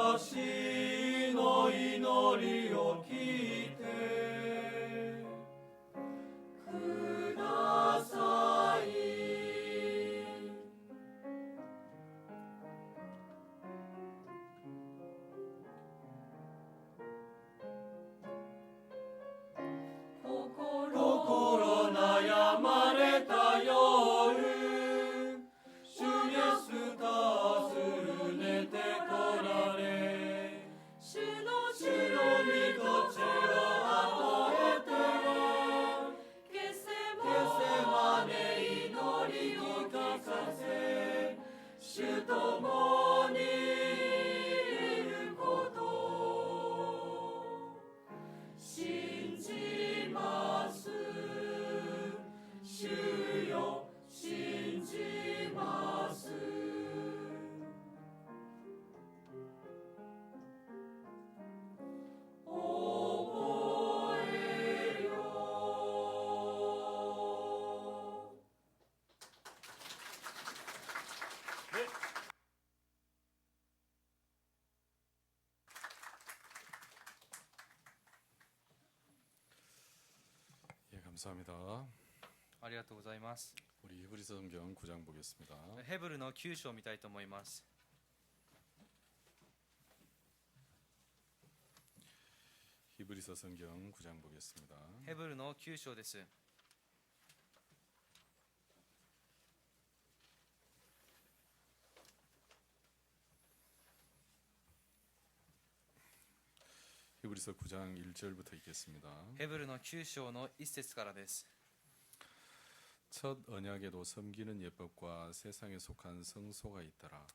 私の祈りを聞いてください。 자세主共にいること信じます主よ信じます覚えよ예, 감사합니다. ありがとうございます。 우리 히브리서 성경 9장 보겠습니다. ヘブルの9章を見たいと思います。 히브리서 성경 9장 보겠습니다. ヘブルの9章です。 히브리서 9장 1절부터 읽겠습니다. ヘブルの9章の1節からです。 첫 언약에도 섬기는 예법과 세상에 속한 성소가 있더라.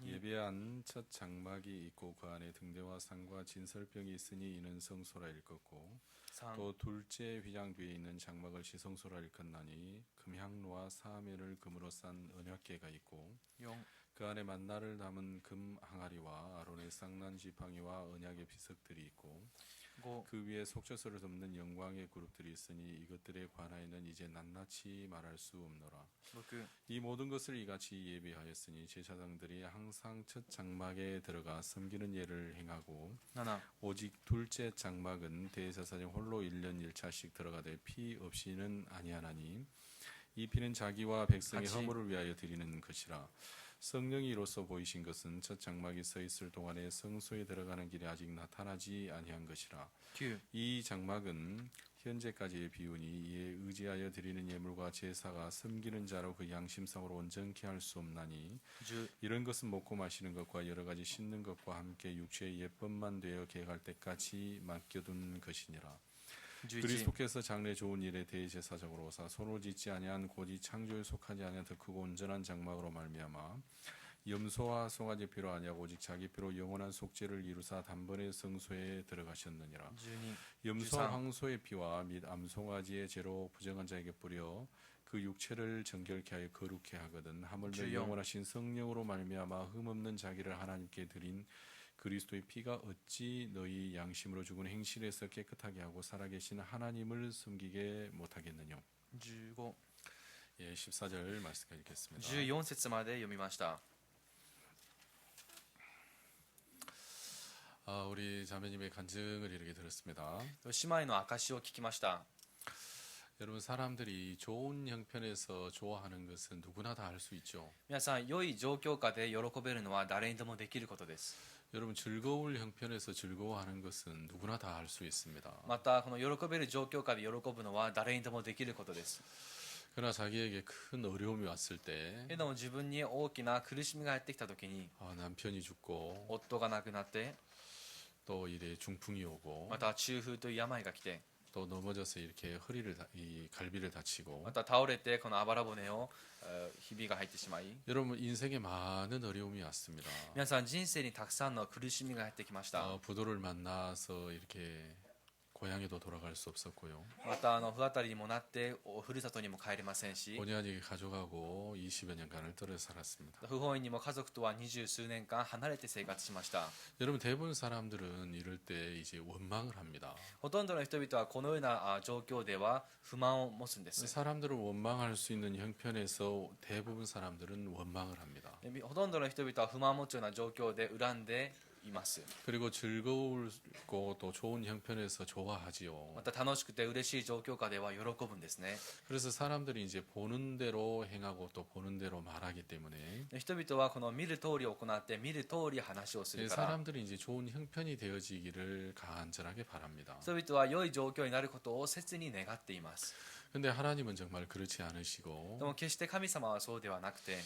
예배한 첫 장막이 있고 그 안에 등대와 상과 진설병이 있으니 이는 성소라 일컫고 3、 또 둘째 휘장 뒤에 있는 장막을 지성소라 일컫나니 금향로와 사면을 금으로 싼 언약궤가 있고 4、 그 안에 만나를 담은 금 항아리와 아론의 쌍난 지팡이와 언약의 비석들이 있고 5、 그 위에 속죄소를 덮는 영광의 그룹들이 있으니 이것들에 관하여는 이제 낱낱이 말할 수 없노라. 6、 이 모든 것을 이같이 예비하였으니 제사장들이 항상 첫 장막에 들어가 섬기는 예를 행하고 7、 오직 둘째 장막은 대제사장 홀로 1년 1차씩 들어가되 피 없이는 아니하나니 이 피는 자기와 백성의 같이. 허물을 위하여 드리는 것이라. 성령이 이로써 보이신 것은 첫 장막이 서 있을 동안에 성소에 들어가는 길이 아직 나타나지 아니한 것이라. 9、 이 장막은 현재까지의 비운이 이에 의지하여 드리는 예물과 제사가 섬기는 자로 그 양심상으로 온전케 할 수 없나니 10、 이런 것은 먹고 마시는 것과 여러 가지 씻는 것과 함께 육체의 예법만 되어 계획할 때까지 맡겨둔 것이니라. 11、 그리스도께서 장래 좋은 일에 대제사장으로 오사 손으로 짓지 아니한 곧이 창조에 속하지 아니한 더 크고 온전한 장막으로 말미암아 염소와 송아지 피로 아니하고 오직 자기 피로 영원한 속죄를 이루사 단번에 성소에 들어가셨느니라. 12、 염소와 황소의 피와 및 암송아지의 죄로 부정한 자에게 뿌려 그 육체를 정결케 하여 거룩케 하거든 하물며 주여. 영원하신 성령으로 말미암아 흠없는 자기를 하나님께 드린 그리스도의 피가 어찌 너희 양심으로 죽은 행실에서 깨끗하게 하고 살아계신 하나님을 섬기게 못하겠느냐. 15、 예, 14절 말씀까지 읽겠습니다. 14節まで読みました。 우리 자매님의 간증을 이렇게 들었습니다. 姉妹の証を聞きました。 여러분 사람들이 좋은 형편에서 좋아하는 것은 누구나 다 할 수 있죠. 皆さん、良い状況下で喜べるのは誰にでもできることです。 여러분 즐거울 형편에서 즐거워하는 것은 누구나 다 할 수 있습니다. また、この喜べる状況下で喜ぶのは誰にでもできることです。 그러나 자기에게 큰 어려움이 왔을 때 でも自分に大きな苦しみがやってきたときに、 남편이 죽고 夫が亡くなって、 또 이래 중풍이 오고 また中風という病が来て、 또 넘어져서 이렇게 이 갈비를 다치고 また倒れてこのあばら骨をひびが入ってしまい、 여러분 인생에 많은 어려움이 왔습니다. 皆さん人生にたくさんの苦しみがやってきました。 부도를 만나서 이렇게 고향에도 돌아갈 수 없었고요. また不当たりにもなってふるさとにも帰れませんし、 본의 아니게 가져가고 20여 년간을 떨어져 살았습니다. 不本意にも家族とは20数年間離れて生活しました。 여러분 대부분 사람들은 이럴 때 이제 원망을 합니다. ほとんどの人々はこのような状況では不満を持つんです。 사람들은 원망할 수 있는 형편에서 대부분 사람들은 원망을 합니다. ほとんどの人々は不満を持つような状況で恨んでいます。 그리고 즐거울고 또 좋은 형편에서 좋아하지요. また楽しくて嬉しい状況下では喜ぶんですね。 그래서 사람들이 이제 보는 대로 행하고 또 보는 대로 말하기 때문에 人々はこの見る通り行って見る通り話をするから、 사람들이 이제 좋은 형편이 되어지기를 간절하게 바랍니다. 人々は良い状況になることを切に願っています。 근데 하나님은 정말 그렇지 않으시고 でも決して神様はそうではなくて、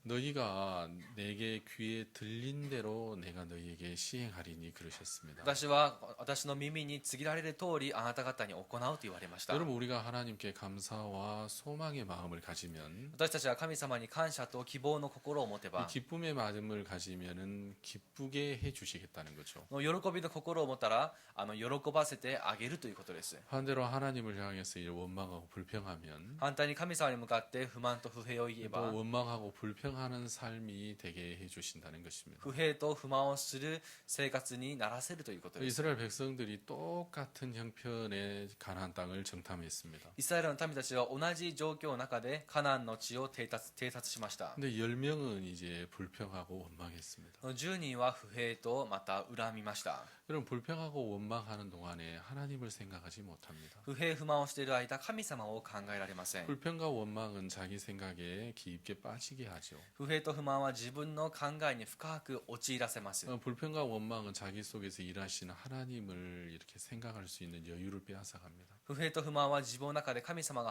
너희가 내게 귀에 들린 대로 내가 너희에게 시행하리니 그러셨습니다. 私は私の耳に告げられる通りあなた方に行うと言われました。 여러분 우리가 하나님께 감사와 소망의 마음을 가지면 私たちは神様に感謝と希望の心を持て 이 ば 기쁨의 마음을 가지면은 기쁘게 해 주시겠다는 거죠. 喜びの心を持ったら喜ばせてあげるということです。 반대로 하나님을 향해서 이제 원망하고 불평하면 反対に神様に向かって不満と不平を言え 또 ば 원망하고 불평하는 삶이 되게 해 주신다는 것입니다. 不平と不満をする生活にならせるということです。 이스라엘 백성들이 똑같은 형편의 가나안 땅을 정탐했습니다. イスラエルの民たちは同じ状況の中でカナンの地を偵察しました。 근데 10명은 이제 불평하고 원망했습니다. 10人は不平とまた恨みました。 여러분 불평하고 원망하는 동안에 하나님을 생각하지 못합니다. 不平不満をしている間神様を考えられません。 불평과 원망은 자기 생각에 깊게 빠지게 하죠. 不平と不満は自分の考えに深く陥らせます。 불평과 원망은 자기 속에서 일하시는 하나님을 이렇게 생각할 수 있는 여유를 빼앗아갑니다. 不平と不満は自分の中で神様を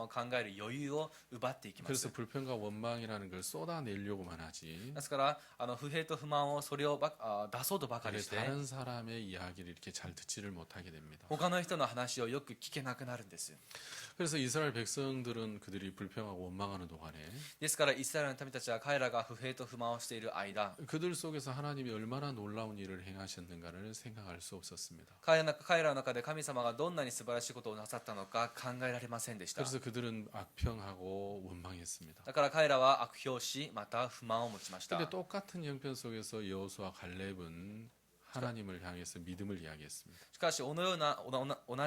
考える余裕を奪っていきます。 그래서 불평과 원망이라는 걸 쏟아내려고만 하지. ですから不平と不満をそれを出そうとばかりして 다른 사람의 이야기를 이렇게 잘 듣지를 못하게 됩니다. 他の人の話をよく聞けなくなるんです。 그래서 이스라엘 백성들은 그들이 불평하고 원망하는 동안에 ですからイスラエルの民たちは彼らが不平と不満をしている間 그들 속에서 하나님이 얼마나 놀라운 일을 행하셨는가를 생각할 수 없었습니다. 彼らの中で神様がどんなに素晴らしいことをなさったのか考えられませんでした。 그래서 그들은 악평하고 원망했습니다. だから彼らは悪評しまた不満を持ちました。 근데 똑같은 형편 속에서 여호수아 갈렙은 하나님을 향해서 믿음을 이야기했습니다. しかし同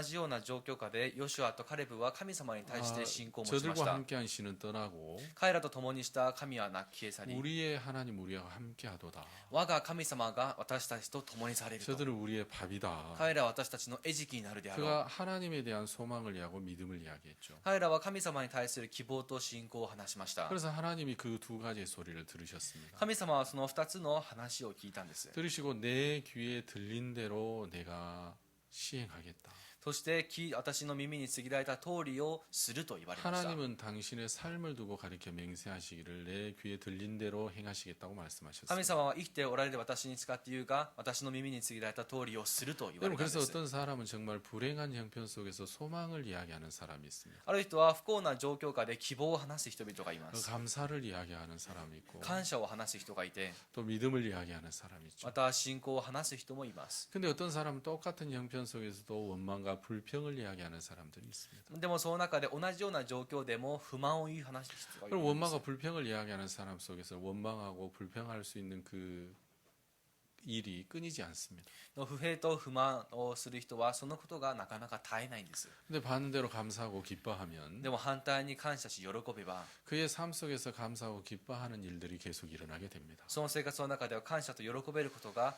じような状況下でヨシュアとカレブは神様に対して信仰を持ちまし 저들과 た。 함께한 신은 떠나고 彼らと共にした神は消え去り 우리의 하나님 우리와 함께하도다. 我が神様が私たちと共にされると。 저들은 우리의 밥이다. 彼らは私たちの餌食になるであろう。 그가 하나님에 대한 소망을 이야기하고 믿음을 이야기했죠. 彼らは神様に対する希望と信仰を話しました。 그래서 하나님이 그 두 가지의 소리를 들으셨습니다. 神様はその2つの話を聞いたんです。 들으시고 내 귀에 들린 대로 내가 시행하겠다. そして私の耳に告げられた通りをすると言われました。 하나님은 당신의 삶을 두고 가리켜 맹세하시기를 내 귀에 들린 대로 행하시겠다고 神 말씀하셨습니다. 様は生きておられる私に使って言うが私の耳に告げられた通りをすると言われ 여러분 たんで 그래서 す。 어떤 사람은 정말 불행한 형편 속에서 소망을 이야기하는 사람이 있습니다. ある人は不幸な状況下で希望を話す人々がいま 그 す。 감사를 이야기하는 사람이 있고 感謝を話す人がいて 또 믿음을 이야기하는 사람이 있죠. また信仰を話す人もいます。 근데 어떤 사람은 똑같은 형편 속에서도 원망과 불평을 이야기하는 사람들이 있습니다. でもその中で同じような状況でも不満を言う話す人がい 그럼 るんです。 원망과 불평을 이야기하는 사람 속에서 원망하고 불평할 수 있는 그 일이 끊이지 않습니다. 不平と不満をする人はそのことがなかなか絶えないんです。 근데 반대로 감사하고 기뻐하면 でも反対に感謝し喜べば 그의 삶 속에서 감사하고 기뻐하는 일들이 계속 일어나게 됩니다. その生活の中では感謝と喜べることが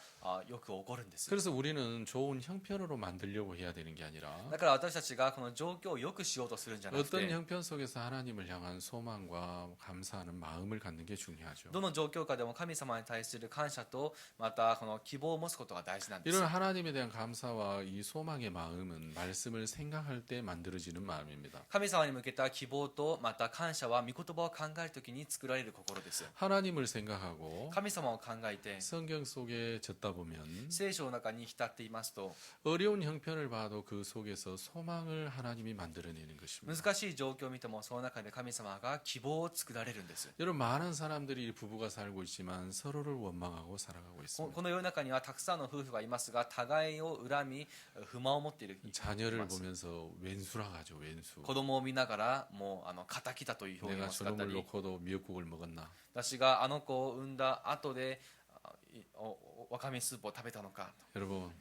よく起こるんです。 그래서 우리는 좋은 형편으로 만들려고 해야 되는 게 아니라 だから私たちがこの状況を良くしようとするんじゃなく 어떤 て 형편 속에서 하나님을 향한 소망과 감사하는 마음을 갖는 게 중요하죠. どの状況下でも神様に対する感謝とまたこの希望を持つことが大事なんです。 이런 하나님에 대한 감사와 이 소망의 마음은 말씀을 생각할 때 만들어지는 마음입니다. 神様に向けた希望とまた感謝は御言葉を考えるときに作られる心です。 하나님을 생각하고 神様を考えて 성경 속에 젖다 보면 聖書の中に浸っていますと 어려운 형편을 봐도 그 속에서 소망을 하나님이 만들어내는 것입니다. 難しい状況を見てもその中で神様が希望を作られるんです。 여러분 많은 사람들이 부부가 살고 있지만 서로를 원망하고 살아가고 こ 있습니다. の世の中にはたくさんの夫婦がいますが互いを恨み不満を持っている人がい 자녀를 ます。 보면서 왼수라 가죠. 왼수. 子供を見ながらもう敵だという表 내가 現を使った 저놈을 り 놓고도 미역국을 먹었나. 私があの子を産んだ後でわかめスープを食べたのか。 여러분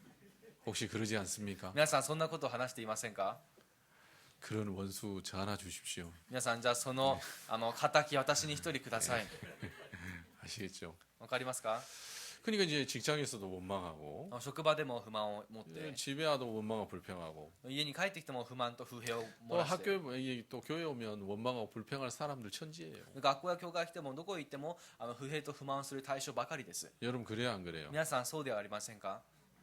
혹시 그러지 않습니까? 皆さんそんなことを話していませんか？ 그런 원수 저 하나 주십시오. 皆さんじゃあその敵私に一人ください。 아시겠죠? わかりますか？ 그러니까 이제 직장에서도 원망하고 職場でも不満を持って 집에 와도 원망하고 불평하고 家に帰ってきても不満と不平を 또 漏らして 학교에 또 교회 오면 원망하고 불평할 사람들 천지예요. 学校や教会来てもどこ行っても不平と不満をする対象ばかりです。 여러분 그래요 안 그래요? 皆さんそうではありませんか？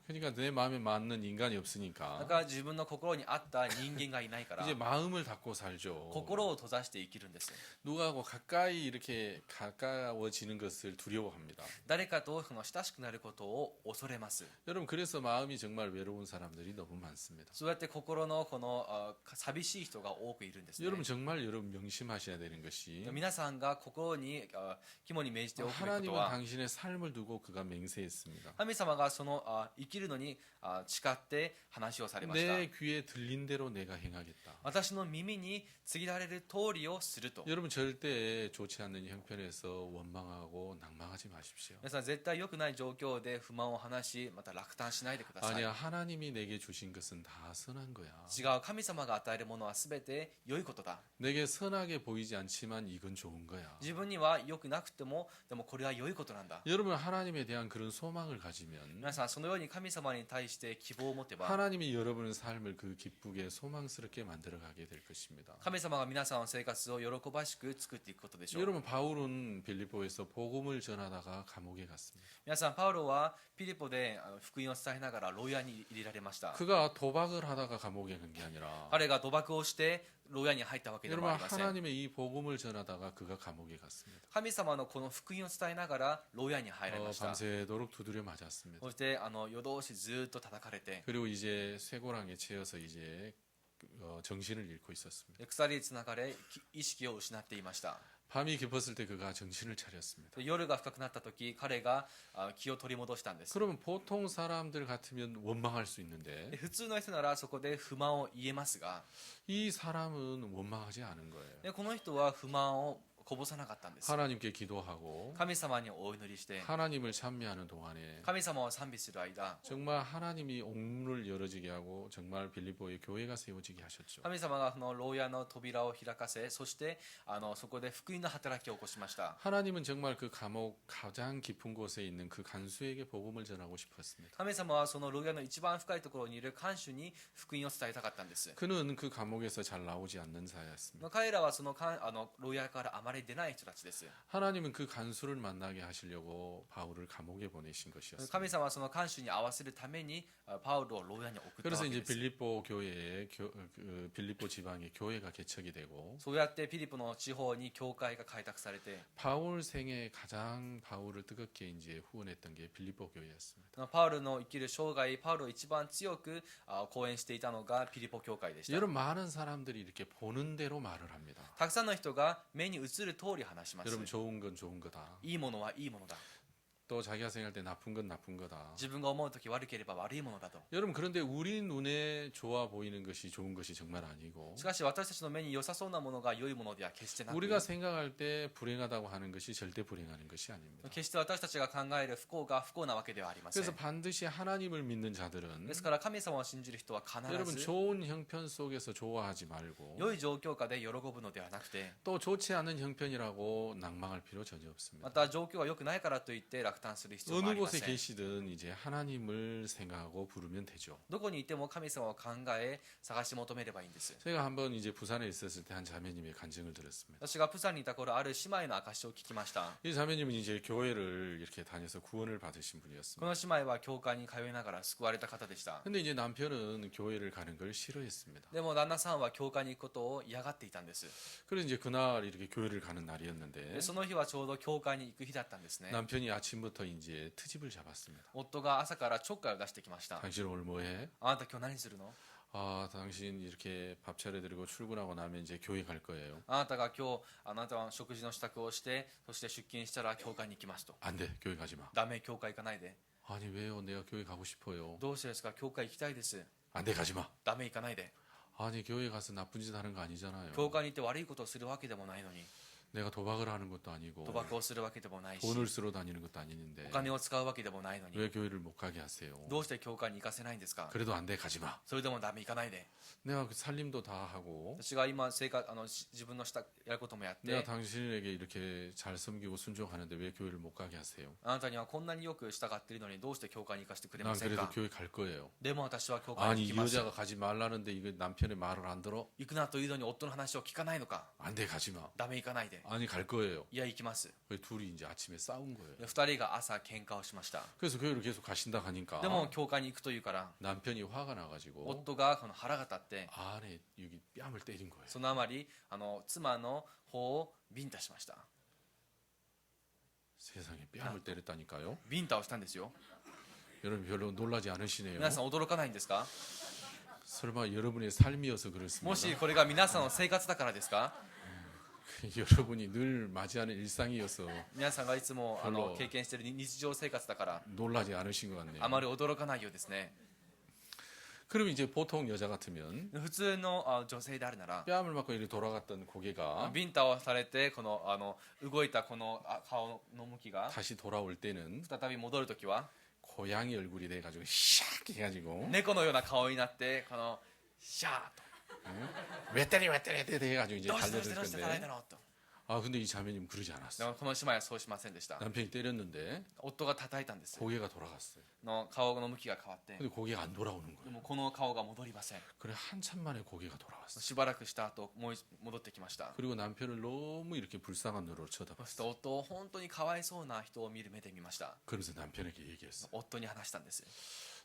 그러니까 내 마음에 맞는 인간이 だ 없으니까 から自分の心に合った人間がいないから 이제 마음을 닫고 살죠. 心を閉ざして生きるんです。 누가하고 가까이 이렇게 가까워지는 것을 두려워합니다. 誰かとその親しくなることを恐れます。 여러분 그래서 마음이 정말 외로운 사람들이 너무 많습니다. そうやって心のこの寂しい人が多くいるんですね。 여러분 정말 여러분 명심하셔야 되는 것이 皆さんが心に肝に銘じておくべきこと 하나님은 は 당신의 삶을 두고 그가 맹세했습니다. 神様がその生きるのに誓って話をされました。 내 귀에 들린 대로 내가 행하겠다. 私の耳に告げられる通りをすると。 여러분 절대 좋지 않는 형편에서 원망하고 낭망하지 마십시오. 皆さん絶対良くない状況で不満を話し、また落胆しないでください。 아니야 하나님이 내게 주신 것은 다 선한 거야. 違う、神様が与えるものは全て良いことだ。 내게 선하게 보이지 않지만 이건 좋은 거야. 自分には良くなくても、でもこれは良いことなんだ。 여러분 하나님에 대한 그런 소망을 가지면 皆さんそのように神様に対して希望を持てば、 하나님이 여러분의 삶을 그 기쁘게 소망스럽게 만들어가게 될 것입니다. 神様が皆さんの生活を喜ばしく作っていくことでしょう。 여러분 바울은 빌립보에서 복음을 전하다가 감옥에 갔습니다. 皆さんパウロはピリポで福音を伝えながら牢屋に入れられました。 그가 도박을 하다가 감옥에 간 게 아니라 彼が賭博をして牢屋に入ったわけでも 여러분 ありません。 하나님의 이 복음을 전하다가 그가 감옥에 갔습니다. 神様のこの福音を伝えながら牢屋に入られました。 밤새도록 두드려 맞았습니다. そして夜通しずっと叩かれて、 그리고 이제 쇠고랑에 채여서 이제 정신을 잃고 있었습니다. 鎖につながれ意識を失っていました。 밤이 깊었을 때 그가 정신을 차렸습니다. 夜が深くなった時、彼が気を取り戻したんです。 그러면 보통 사람들 같으면 원망할 수 で 있는데 普通の人ならそこで不満を言えますが、 이 사람은 원망하지 않은 거예요. でこの人は不満をこぼさなかったんです。 하나님께 기도하고 神様にお祈りして、 하나님을 찬미하는 동안에 神様を賛美する間、 정말 하나님이 옥문을 열어지게 하고 정말 빌립보에 교회가 세워지게 하셨죠. 神様がこの牢屋の扉を開かせ、そしてそこで福音の働きを起こしました。 하나님은 정말 그 감옥 가장 깊은 곳에 있는 그 간수에게 복음을 전하고 싶었습니다. 神様はその牢屋の一番深いところにいる看守に福音を伝えたかったんです。 그는 그 감옥에서 잘 나오지 않는 자였습니다. 彼らはその牢屋からあまり出ない人たちです。 하나님은 그 간수를 만나게 하시려고 바울을 감옥에 보내신 것이었습니다. 神様はその看守に合わせるためにパウロを牢屋に送った 그래서 わけ 이제 です。 빌립보 교회에 빌립보 지방에 교회가 개척이 되고 そうやってピリポの地方に教会が開拓されて、 바울 생에 가장 바울을 뜨겁게 이제 후원했던 게 빌립보 교회였습니다. パウロの生きる生涯、パウロを一番強く講演していたのがピリポ教会でした。 여러분 많은 사람들이 이렇게 보는 대로 말을 합니다. たくさんの人が目に映る通り話します。 여러분 좋은 건 좋은 거다. いいものはいいものだ。 또 자기가 생각할 때 나쁜 건 나쁜 거다. 自分が思うとき悪ければ悪いものだと。 여러분 그런데 우리 눈에 좋아 보이는 것이 좋은 것이 정말 아니고 しかし私たちの目に良さそうなものが良いものでは決してなく、 우리가 생각할 때 불행하다고 하는 것이 절대 불행한 것이 아닙니다. 決して私たちが考える不幸が不幸なわけではありません。 그래서 반드시 하나님을 믿는 자들은 ですから神様を信じる人は必 여러분 ず 좋은 형편 속에서 좋아하지 말고 良い状況下で喜ぶのではなくて、 또 좋지 않은 형편이라고 낭망할 필요 전혀 없습니다. また状況が良くないからといって落胆する必要はあ 어느 りま 곳에 せん。 계시든 이제 하나님을 생각하고 부르면 되죠. どこにいても神様を考え探し求めればいいんです。 제가 한번 이제 부산에 있었을 때 한 자매님의 간증을 들었습니다. 私がプサンにいた頃、ある姉妹の証を聞きました。 이 자매님은 이제 교회를 이렇게 다녀서 구원을 받으신 こ 분이었습니다. の姉妹は教会に通いながら救われた方でした。 근데 이제 남편은 교회를 가는 걸 싫어했습니다. でも旦那さんは教会に行くことを嫌がっていたんです。 그래서 이제 그날 이렇게 교회를 가는 날이었는데 でその日はちょうど教会に行く日だったんですね。 남편이 아침부터 이제 트집을 잡았습니다. 夫が朝からちょっかいを出してきました。 당신 오늘 뭐해? あなた今日何するの？ 아, 당신 이렇게 밥 차려드리고 출근하고 나면 이제 교회 갈 거예요. あなたが今日あなたは食事の支度をして、そして出勤したら教会に行きますと。 안 돼, 교회 가지 마. ダメ、教会行かないで。 아니 왜요? 내가 교회 가고 싶어요. どうしてですか？教会行きたいです。 안 돼, 가지 마. ダメ、行かないで。 아니 교회 가서 나쁜 짓 하는 거 아니잖아요. 教会に行って悪いことをするわけでもないのに、 내가 도박을 하는 것도 아니고 賭博をするわけでもないし、 돈을 쓰러 다니는 것도 아니는데 お金を使うわけでもないのに、 왜 교회를 못 가게 하세요? どうして教会に行かせないんですか？ 그래도 안 돼, 가지 마. それでもダメ、行かないで。 내가 그 살림도 다 하고 私が今自分のやることもやっ 내가 て、 당신에게 이렇게 잘 섬기고 순종하는데 왜 교회를 못 가게 하세요? あなたにはこんなによく従っているのにどうして教会に行かせてくれ 난 ません 그래도 か？ 교회 갈 거예요. でも私は教会に 아니 行 이 きます。 여자가 가지 말라는데 이거 남편의 말을 안 들어? 行くなというのに夫の話を聞かないのか？ 안 돼, 가지 마. ダメ、行かないで。て、 아니 갈 거예요. いや行きます。 둘이 이제 아침에 싸운 거예요. で2人が朝喧嘩をしました。 그래서 교회를 계속 가신다 하니까 でも教会に行くというから、 남편이 화가 나가지고 夫がこの腹が立って、 아내 여기 뺨을 때린 거예요. そのあまり妻の方をビンタしました。 세상에 뺨을 때렸다니까요. ビンタをしたんですよ。 여러분 별로 놀라지 않으시네요. 皆さん驚かないんですか？ 설마 여러분의 삶이어서 も 그렇습니까? しこれが皆さんの生活だからですか？ 여러분이 늘 맞이하는 일상이어서 皆さんがいつも별로 経験している日常生活だから 놀라지 않으신 것 같네요. あまり驚かないようですね。 그럼 이제 보통 여자 같으면 普通の女性であるなら、 뺨을 맞고 이렇게 돌아갔던 고개가 ビンタをされてこの動いたこの顔の向きが 다시 돌아올 때는 再び戻るときは 고양이 얼굴이 돼가지고 샥 해가지고 猫のような顔になって、このシャーと 왜 때리 해가지고 이제 どうして 달려들 どうして叩いた 건데 のと。 아 근데 이 자매님 그러지 で 않았어요. もこの姉妹はそうしませんでした。 남편이 때렸는데 夫が叩いたんです。 고개가 돌아갔어요. の顔の向きが変わって、 근데 고개가 안 돌아오는 で 거예요. もこの顔が戻りません。 그래 한참 만에 고개가 돌아왔어요. しばらくした後もう戻ってきました。 그리고 남편을 너무 이렇게 불쌍한 눈으로 そして 쳐다봤어요. 夫を本当にかわいそうな人を見る目で見ました。 그러면서 남편에게 얘기했어요. 夫に話したんです。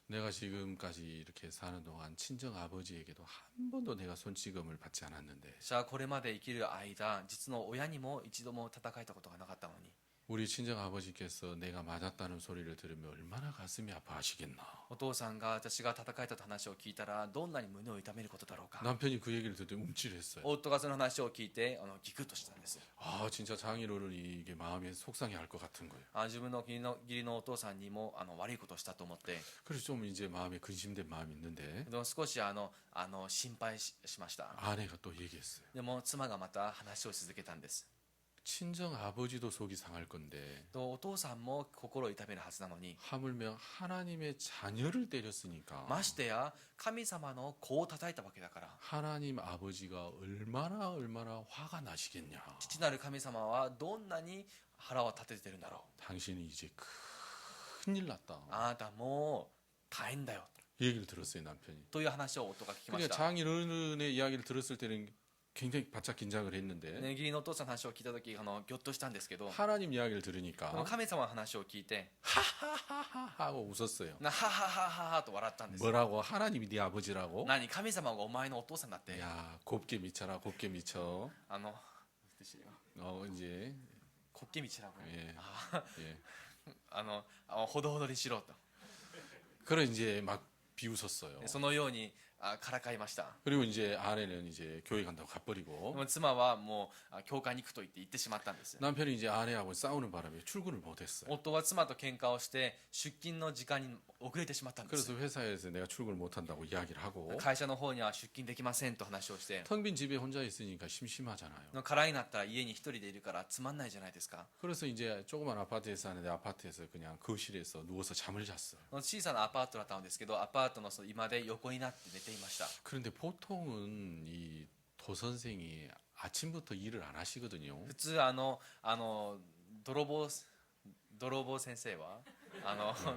내가 지금까지 이렇게 사는 동안 친정 아버지에게도 한 번도 내가 손찌검을 받지 않았는데 じゃあこれまで生きる間、実の親にも一度も叩かれたことがなかったのに、 우리 친정 아버지께서 내가 맞았다는 소리를 들으면 얼마나 가슴이 아파하시겠나. お父さんが私が叩かれたと話を聞いたらどんなに胸を痛めることだろうか。 남편이 그 얘기를 듣더니 움찔했어요. 夫がその話を聞いてギクッとしたんです。 아 진짜 장인어른이 이게 마음이 속상해할 것 같은 거예요. 自分の義理のお父さんにも悪いことをしたと思って、 그래서 좀 이제 마음에 근심된 마음이 있는데 でも少し心配しました。 아내가 또 얘기했어요. でも妻がまた話を続けたんです。 친정 아버지도 속이 상할 건데 とお父さんも心を痛めるはずなのに、 하물며 하나님의 자녀를 때렸으니까 ましてや神様の子を叩いたわけだから、 하나님 아버지가 얼마나 화가 나시겠냐. 父なる神様はどんなに腹を立ててるんだろう。 당신이 이제 큰일 났다. あなたもう大変だよ 이 얘기를 들었어요 남편이. という話を夫が聞きまし 그러니까 た。 장인어른의 이야기를 들었을 때는 굉장히 바짝 긴장을 했는데 ね、義理のお父さんの話を聞いた時ギョッとしたんですけど、 하나님 이야기를 この 들으니까 神様の話を聞いて 하하하하 하고 웃었어요. ハハハハハと笑ったんです。 뭐라고? 하나님이 네 아버지라고? 何、神様がお前のお父さんだって。 야 곱게 미쳐라 곱게 미쳐. 이제 こっけみちらご、 예, あ 예. ほどほどにしろと、 그래 이제 막 비웃었어요. そのようにからかいました。 그리고 이제 아내는 이제 교회 간다고 가버리고 でも妻はもう教会に行くと言って行ってしまったんです。 남편이 이제 아내하고 싸우는 바람에 출근을 못했어요. 夫は妻と喧嘩をして出勤の時間に遅れてしまったんです。 그래서 회사에서 내가 출근을 못한다고 이야기를 하고 会社の方には出勤できませんと話をして、 텅 빈 집에 혼자 있으니까 심심하잖아요. 空になったら家に一人でいるからつまんないじゃないですか。 그래서 이제 조그만 아파트에 사는데 아파트에서 그냥 거실에서 누워서 잠을 잤어요. 小さなアパートだったんですけど、アパートの居間で横になって寝ていました。 그런데 보통은 이 도선생이 아침부터 일을 안 하시거든요. 普通泥棒先生は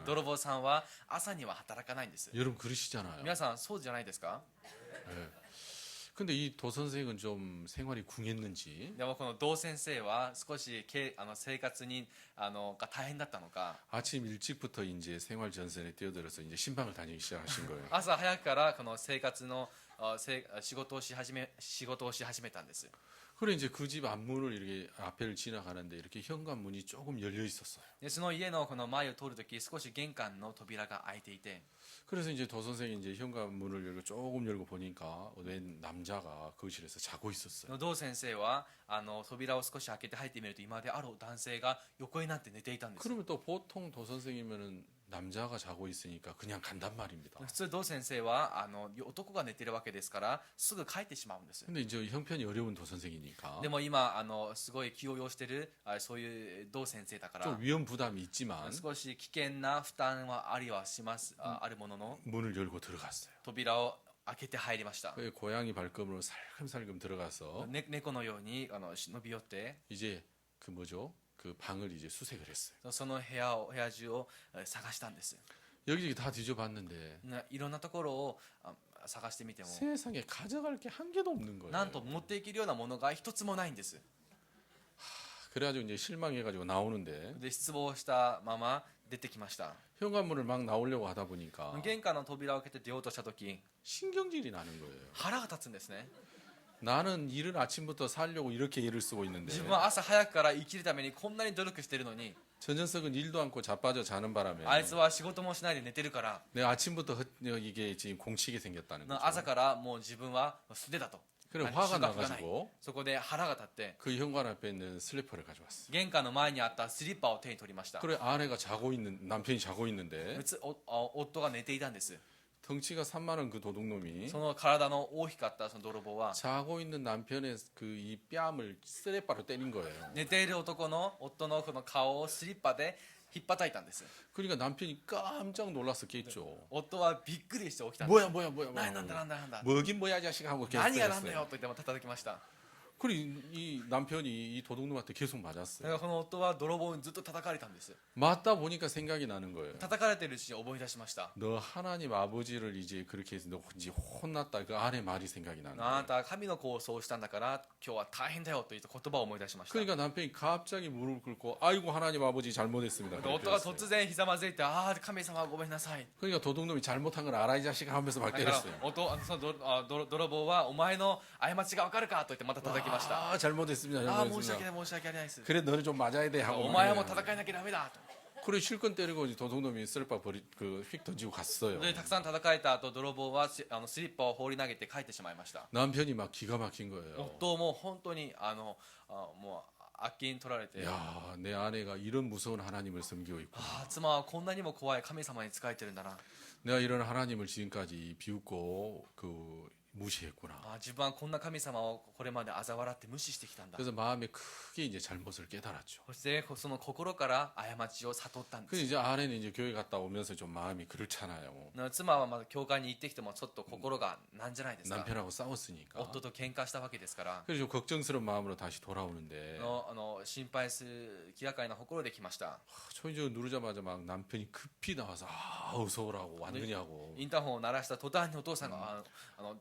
泥棒さんは朝には働かないんです。 여러분 그러시잖아요. 皆さんそうじゃないですか？ 네. 근데 이 도선생은 좀 생활이 궁했는지 でもこの道先生は少し生活にが大変だったのか、 아침 일찍부터 이제 생활 전선에 뛰어들어서 이제 신방을 다니기 시작하신 거예요. 朝早くからこの生活の仕事をし始めたんです。 그래 이제 그 집 앞문을 이렇게 앞에를 지나가는데 이렇게 현관문이 조금 열려 있었어요. でその家のこの前を通るとき少し玄関の扉が開いていて、 그래서 이제 도선생이 이제 현관문을 열고 조금 열고 보니까 웬 남자가 거실에서 자고 있었어요. 道先生は扉を少し開けて入ってみると今まである男性が横になって寝ていたんです。 그러면 또 보통 도선생이면은 남자가 자고 있으니까 그냥 간단 말입니다. 普通道先生は男が寝てるわけですからすぐ帰ってしまうんです。 근데 이제 형편이 어려운 도선생이니까 でも今すごい気を要してるそういう道先生だから 좀 위험 부담이 있지만 少し危険な負担はありはします、あるものの 문을 열고 들어갔어요. 扉を開けて入りました。 그 고양이 발걸음으로 살금살금 들어가서 猫のように忍び寄って 이제 그 뭐죠? 그 방을 이제 수색을 했어요. その部屋中を探したんです。 여기저기 다 뒤져봤는데 いろんなところを探してみても 세상에 가져갈 게 한 개도 없는 거예요. なんと持っていけるようなものが一つもないんです。 그래가지고 이제 실망해가지고 나오는데 で失望したまま出てきました。 현관문을 막 나오려고 하다 보니까 玄関の扉を開けて出ようとした時 신경질이 나는 거예요. 腹が立つんですね。 나는 일을 아침부터 살려고 이렇게 일을 쓰고 있는데 自分は朝早くから生きるためにこんなに努力してるのに 저 녀석은 일도 않고 자빠져 자는 바람에 あいつは仕事もしないで寝てるから 내가 아침부터 이게 지금 공치게 생겼다는 朝 거죠. からもう自分は素手だと 그래 何 화가 収穫がない 나가지고 そこで腹が立って 그 현관 앞에 있는 슬리퍼를 가져왔어. 玄関の前にあったスリッパを手に取りました。 그래 아내가 자고 있는 남편이 자고 있는데 夫が寝ていたんです。 덩치가 산만한 그 도둑놈이 その体の大きかったその泥棒は 자고 있는 남편의 그 이 뺨을 쓰레빠로 때린 거예요. 寝ている男の夫のこの顔をスリッパで引っ叩いたんです。 그러니까 남편이 깜짝 놀라서 깼죠. 夫はびっくりして起きたんです 뭐야 なんだなんだなんだ 뭐긴 뭐야 자식 하고 계속 何がなんだ 때렸어요. よと言っても叩きました。 그리고 이 남편이 이 도둑놈한테 계속 だ 맞았어요. からこの夫は泥棒にずっと叩かれたんです。 맞다 보니까 생각이 나는 거예요. 叩かれてるうちに思い出しました。 너 하나님 아버지를 이제 그렇게 해서 너 이제 혼났다. 그 아내 말이 생각이 나는 あな 거예요. たは神の子をそうしたんだから今日は大変だよと言った言葉を思い出しました。 그러니까 남편이 갑자기 무릎을 꿇고 아이고 하나님 아버지 잘못했습니다. 夫が突然ひざまずいてああ神様ごめんなさい。 그러니까 도둑놈이 잘못한 걸 알아 이 자식 하면서 막 だから 때렸어요. その泥棒はお前の過ちが分かるかと言ってまた叩きました。 아 잘못했습니다. ああ申し訳 잘못했습니다. ない申し訳ありないです。 그래 너는 좀 맞아야 돼 하고 お 막 前は 그래요. もう戦いなきゃダメだと。 그래 실컷 때리고 이제 도둑놈이 쓸바 버리 그휙 던지고 갔어요. でたくさん叩いた後泥棒はスリッパを放り投げて帰ってしまいました。 남편이 막 기가 막힌 거예요. 夫も本当にもうあっけに取られて、 야, 내 아내가 이런 무서운 하나님을 섬기고 있고 ああ妻はこんなにも怖い神様に仕えてるんだな。 내가 이런 하나님을 지금까지 비웃고 그 무시했구나. ああ自分はこんな神様をこれまで嘲笑って無視してきたんだ。 그래서 마음에 크게 이제 잘못을 깨달았죠. そしてその心から過ちを悟ったんで 그래서 す。 이제 아내는 이제 교회 갔다 오면서 좀 마음이 그렇잖아요. 妻はまだ教会に行ってきてもちょっと心がなんじゃないですか。 남편하고 싸웠으니까. 夫と喧嘩したわけですから。 그래서 좀 걱정스러운 마음으로 다시 돌아오는데 心配する気がかりな心で来ました。 초인종을 누르자마자 막 남편이 급히 나와서 아 어서 오라고 왔느냐고 インターホンを鳴らした途端にお父さんが、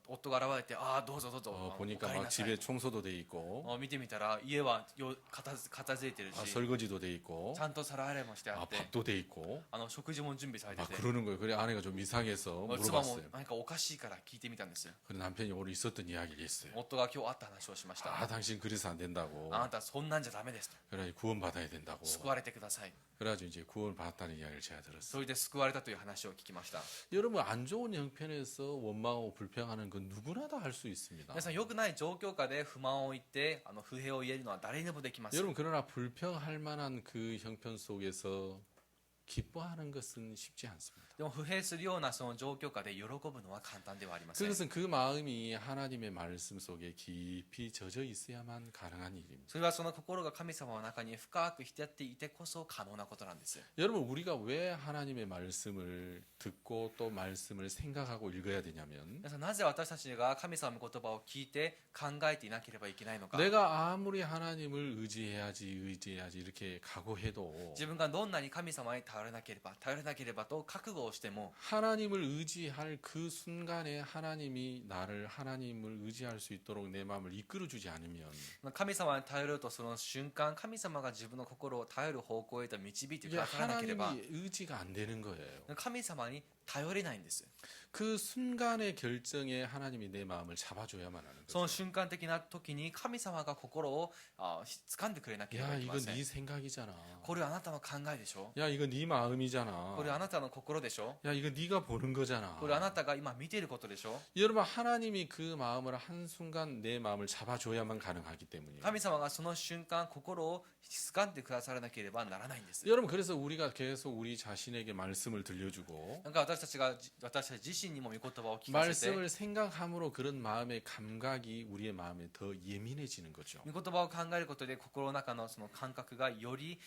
夫が現れてああどうぞどうぞ、お 보니까 帰り 막 なさい 집에 청소도 돼 있고 見てみたら家は片付いてる 아, し 설거지도 돼 있고 ちゃんと皿洗いもしてあ 아, って 밥도 돼 있고 食事も準備されて 아 て 그러는 거예요. 그래 아내가 좀 이상해서 妻も 물어봤어요. 何かおかしいから聞いてみたんです。 그래 남편이 오늘 있었던 이야기를 했어요. 夫が今日会った話をしました。 아 당신 그래서 안 된다고. あなたそんなんじゃダメですと。 그래 구원 받아야 된다고. 救われてください。 그래가지고 이제 구원 받았다는 이야기를 제가 들었어요. それで救われたという話を聞きました。 여러분 안 좋은 형편에서 원망하고 불평하는 건 누구나 다 할 수 있습니다. 皆さん良くない状況下で不満を言って不平を言えるのは誰にでもできます。 여러분 그러나 불평할 만한 그 형편 속에서 기뻐하는 것은 쉽지 않습니다. でも不平するようなその状況下で喜ぶのは簡単ではありません。 그것은 그 마음이 하나님의 말씀 속에 깊이 젖어 있어야만 가능한 일입니다. それはその心が神様の中に深く浸っていてこそ可能なことなんです。 여러분 우리가 왜 하나님의 말씀을 듣고 또 말씀을 생각하고 읽어야 되냐면 皆さんなぜ私たちが神様の言葉を聞いて考えていなければいけないのか。 내가 아무리 하나님을 의지해야지 이렇게 각오해도 自分がどんなに神様に頼れなければと覚悟をしても 하나님을 의지할 그 순간에 하나님을 의지할 수 있도록 내 마음을 이끌어 주지 않으면 神様に頼るとその瞬間神様が自分の心を頼る方向へと導いてく 이게 ださらなければ 하나님이 의지가 안 되는 거예요. 神様に頼れないんです。 그 순간의 결정에 하나님이 내 마음을 잡아줘야만 하는 その 거죠. 瞬間的な時に神様が心を掴んでくれなければ 야 いけ 이거 ません。 네 생각이잖아. これはあなたの考えでしょ。 야 이거 네 마음이잖아. これはあなたの心でしょ。 야 이거 네가 보는 거잖아. これはあなたが今見ていることでしょ。 여러분 하나님이 그 마음을 한순간 내 마음을 잡아줘야만 가능하기 때문이에요. 神様がその瞬間心を掴んでくださらなければならないんです。 여러분 그래서 우리가 계속 우리 자신에게 말씀을 들려주고 なんか私たち自身にも御言葉を聞かせて 말씀을 생각함으로 그런 마음의 감각이 우리의 마음에 더 예민해지는 거죠. 御言葉を考えることで心の中のその感覚がより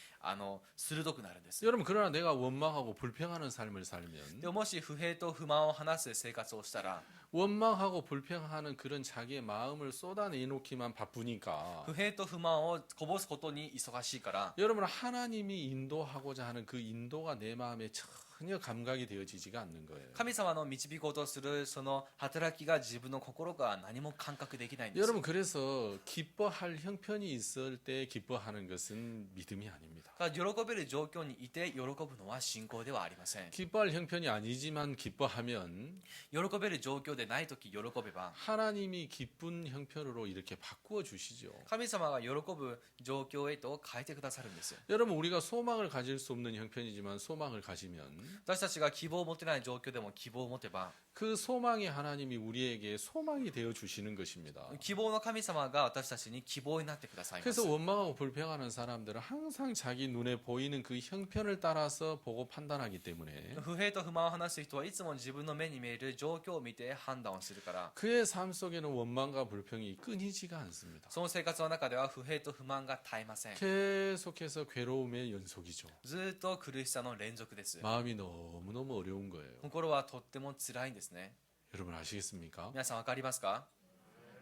鋭くなるんです。 여러분 그러나 내가 원망하고 불평하는 삶을 살면 でももし不平と不満を話す生活をしたら 원망하고 불평하는 그런 자기의 마음을 쏟아내놓기만 바쁘니까 不平と不満をこぼすことに忙しいから 여러분 하나님이 인도하고자 하는 그 인도가 내 마음에 전혀 전혀 감각이 되어지지가 않는 거예요. 神様の導こうとするその働きが自分の心が何も感覚できないんです。 여러분 그래서 기뻐할 형편이 있을 때 기뻐하는 것은 믿음이 아닙니다. だから喜べる状況にいて喜ぶのは信仰ではありません。 기뻐할 형편이 아니지만 기뻐하면 喜べる状況でないとき喜べば 하나님이 기쁜 형편으로 이렇게 바꾸어 주시죠. 神様が喜ぶ状況へと変えてくださるんです。 여러분 우리가 소망을 가질 수 없는 형편이지만 소망을 가지면 私たちが希望を持てない状況でも希望を持てば 그 소망이 하나님이 우리에게 소망이 되어 주시는 것입니다. 希望の神様が私たちに希望になってくださいます。 그래서 원망하고 불평하는 사람들은 항상 자기 눈에 보이는 그 형편을 따라서 보고 판단하기 때문에 不平と不満を話す人はいつも自分の目に見える状況を見て判断をするから 그의 삶 속에는 원망과 불평이 끊이지가 않습니다. その生活の中では不平と不満が絶えません。 계속해서 괴로움의 연속이죠. ずっと苦しさの連続です。 마음이 너무너무 어려운 거예요. 心はとっても辛いんですね。 여러분 아시겠습니까? 皆さんわかりますか？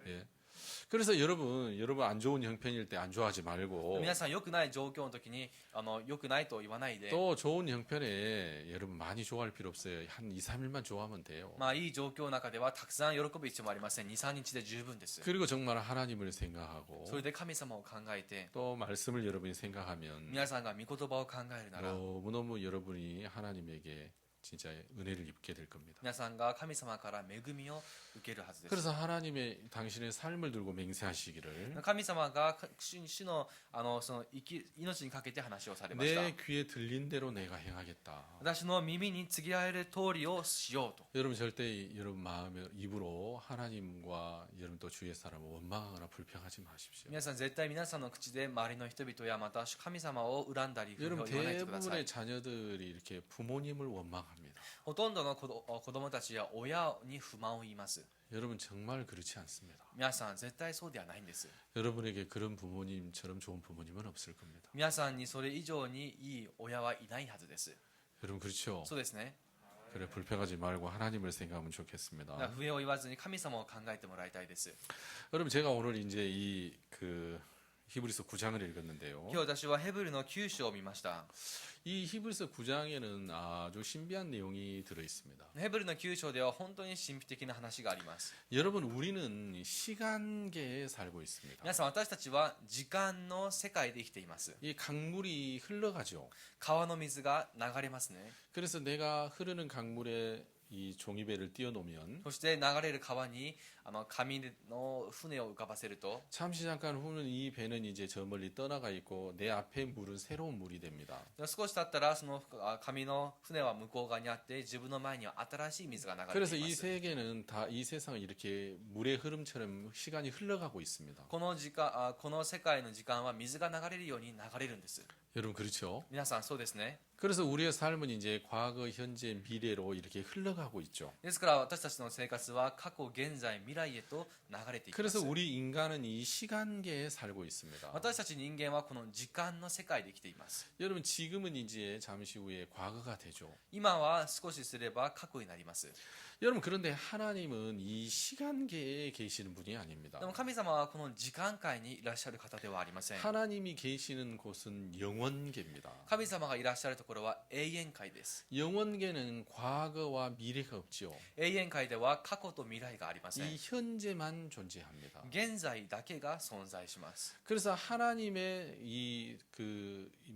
예. 그래서 여러분 안 좋은 형편일 때 안 좋아하지 말고 皆さん良くない状況の時に良くないと言わないで、 또 좋은 형편에 여러분 많이 좋아할 필요 없어요. 한 2, 3일만 좋아하면 돼요. まあいい状況の中ではたくさん喜ぶ必要もありません。2、3日で十分です。 그리고 정말 하나님을 생각하고 それで神様を考えて、 또 말씀을 여러분이 생각하면 皆さんが御言葉を考えるなら、 너무너무 여러분이 하나님에게 진짜 은혜를 입게 될 겁니다. 皆さんが神様から恵みを受けるはずです。 그래서 하나님의 당신의 삶을 들고 맹세하시기를 神様が主のその命にかけて話をされました。 내 귀에 들린 대로 내가 행하겠다. 私の耳に告げられる通りをしようと。 여러분 절대 여러분 마음의 입으로 하나님과 여러분 또 주위의 사람을 원망하거나 불평하지 마십시오. 皆さん絶対皆さんの口で周りの人々やまた神様を恨んだり不平を 여러분 言わないでください。 대부분의 자녀들이 이렇게 부모님을 원망합니다. ほとんどの子供たちや親に不満を言います。 여러분 정말 그렇지 않습니다. 皆さん絶対そうではないんです。 여러분에게 그런 부모님처럼 좋은 부모님은 없을 겁니다. 皆さんにそれ以上にいい親はいないはずです。 여러분 그렇죠? そうですね。 그래 불평하지 말고 하나님을 생각하면 だから 좋겠습니다. 不平を言わずに神様を考えてもらいたいです。 여러분 제가 오늘 이제 이 히브리서 9장을 읽었는데요. 今日私はヘブルの9章を見ました。 이 히브리서 9장에는 아주 신비한 내용이 들어 있습니다. ヘブルの9章では本当に神秘的な話があります。 여러분 우리는 시간계에 살고 있습니다. 皆さん私たちは時間の世界で生きています。 이 강물이 흘러가죠. 川の水が流れますね。 그래서 내가 흐르는 강물에 이 종이배를 띄워놓으면 そして流れる川に紙の船を浮かばせると 잠시 잠깐 후면 이 배는 이제 저 멀리 떠나가 있고 내 앞에 물은 새로운 물이 됩니다. 少し経ったらその紙の船は向こう側にあって自分の前には新しい水が流れて 그래서 いま 이 す。 세계는 다 이 세상은 이렇게 물의 흐름처럼 시간이 흘러가고 있습니다. この世界の時間は水が流れるように流れるんです。 여러분 그렇죠? 皆さんそうですね。 그래서 우리의 삶은 이제 과거, 현재, 미래로 이렇게 흘러가고 있죠. ですから私たちの生活は過去、現在、未来へと流れていきま 그래서 す。 우리 인간은 이 시간계에 살고 있습니다. 私たち人間はこの時間の世界で生きています。 여러분 지금은 이제 잠시 후에 과거가 되죠. 今は少しすれば過去になります。 여러분 그런데 하나님은 이 시간계에 계시는 분이 아닙니다. でも神様はこの時間界にいらっしゃる方ではありません。 하나님이 계시는 곳은 영원계입니다. 神様がいらっしゃるところは永遠界です。 영원계는 과거와 미래가 없죠. 永遠界では過去と未来がありません。 이 현재만 존재합니다. 現在だけが存在します。 그래서 하나님의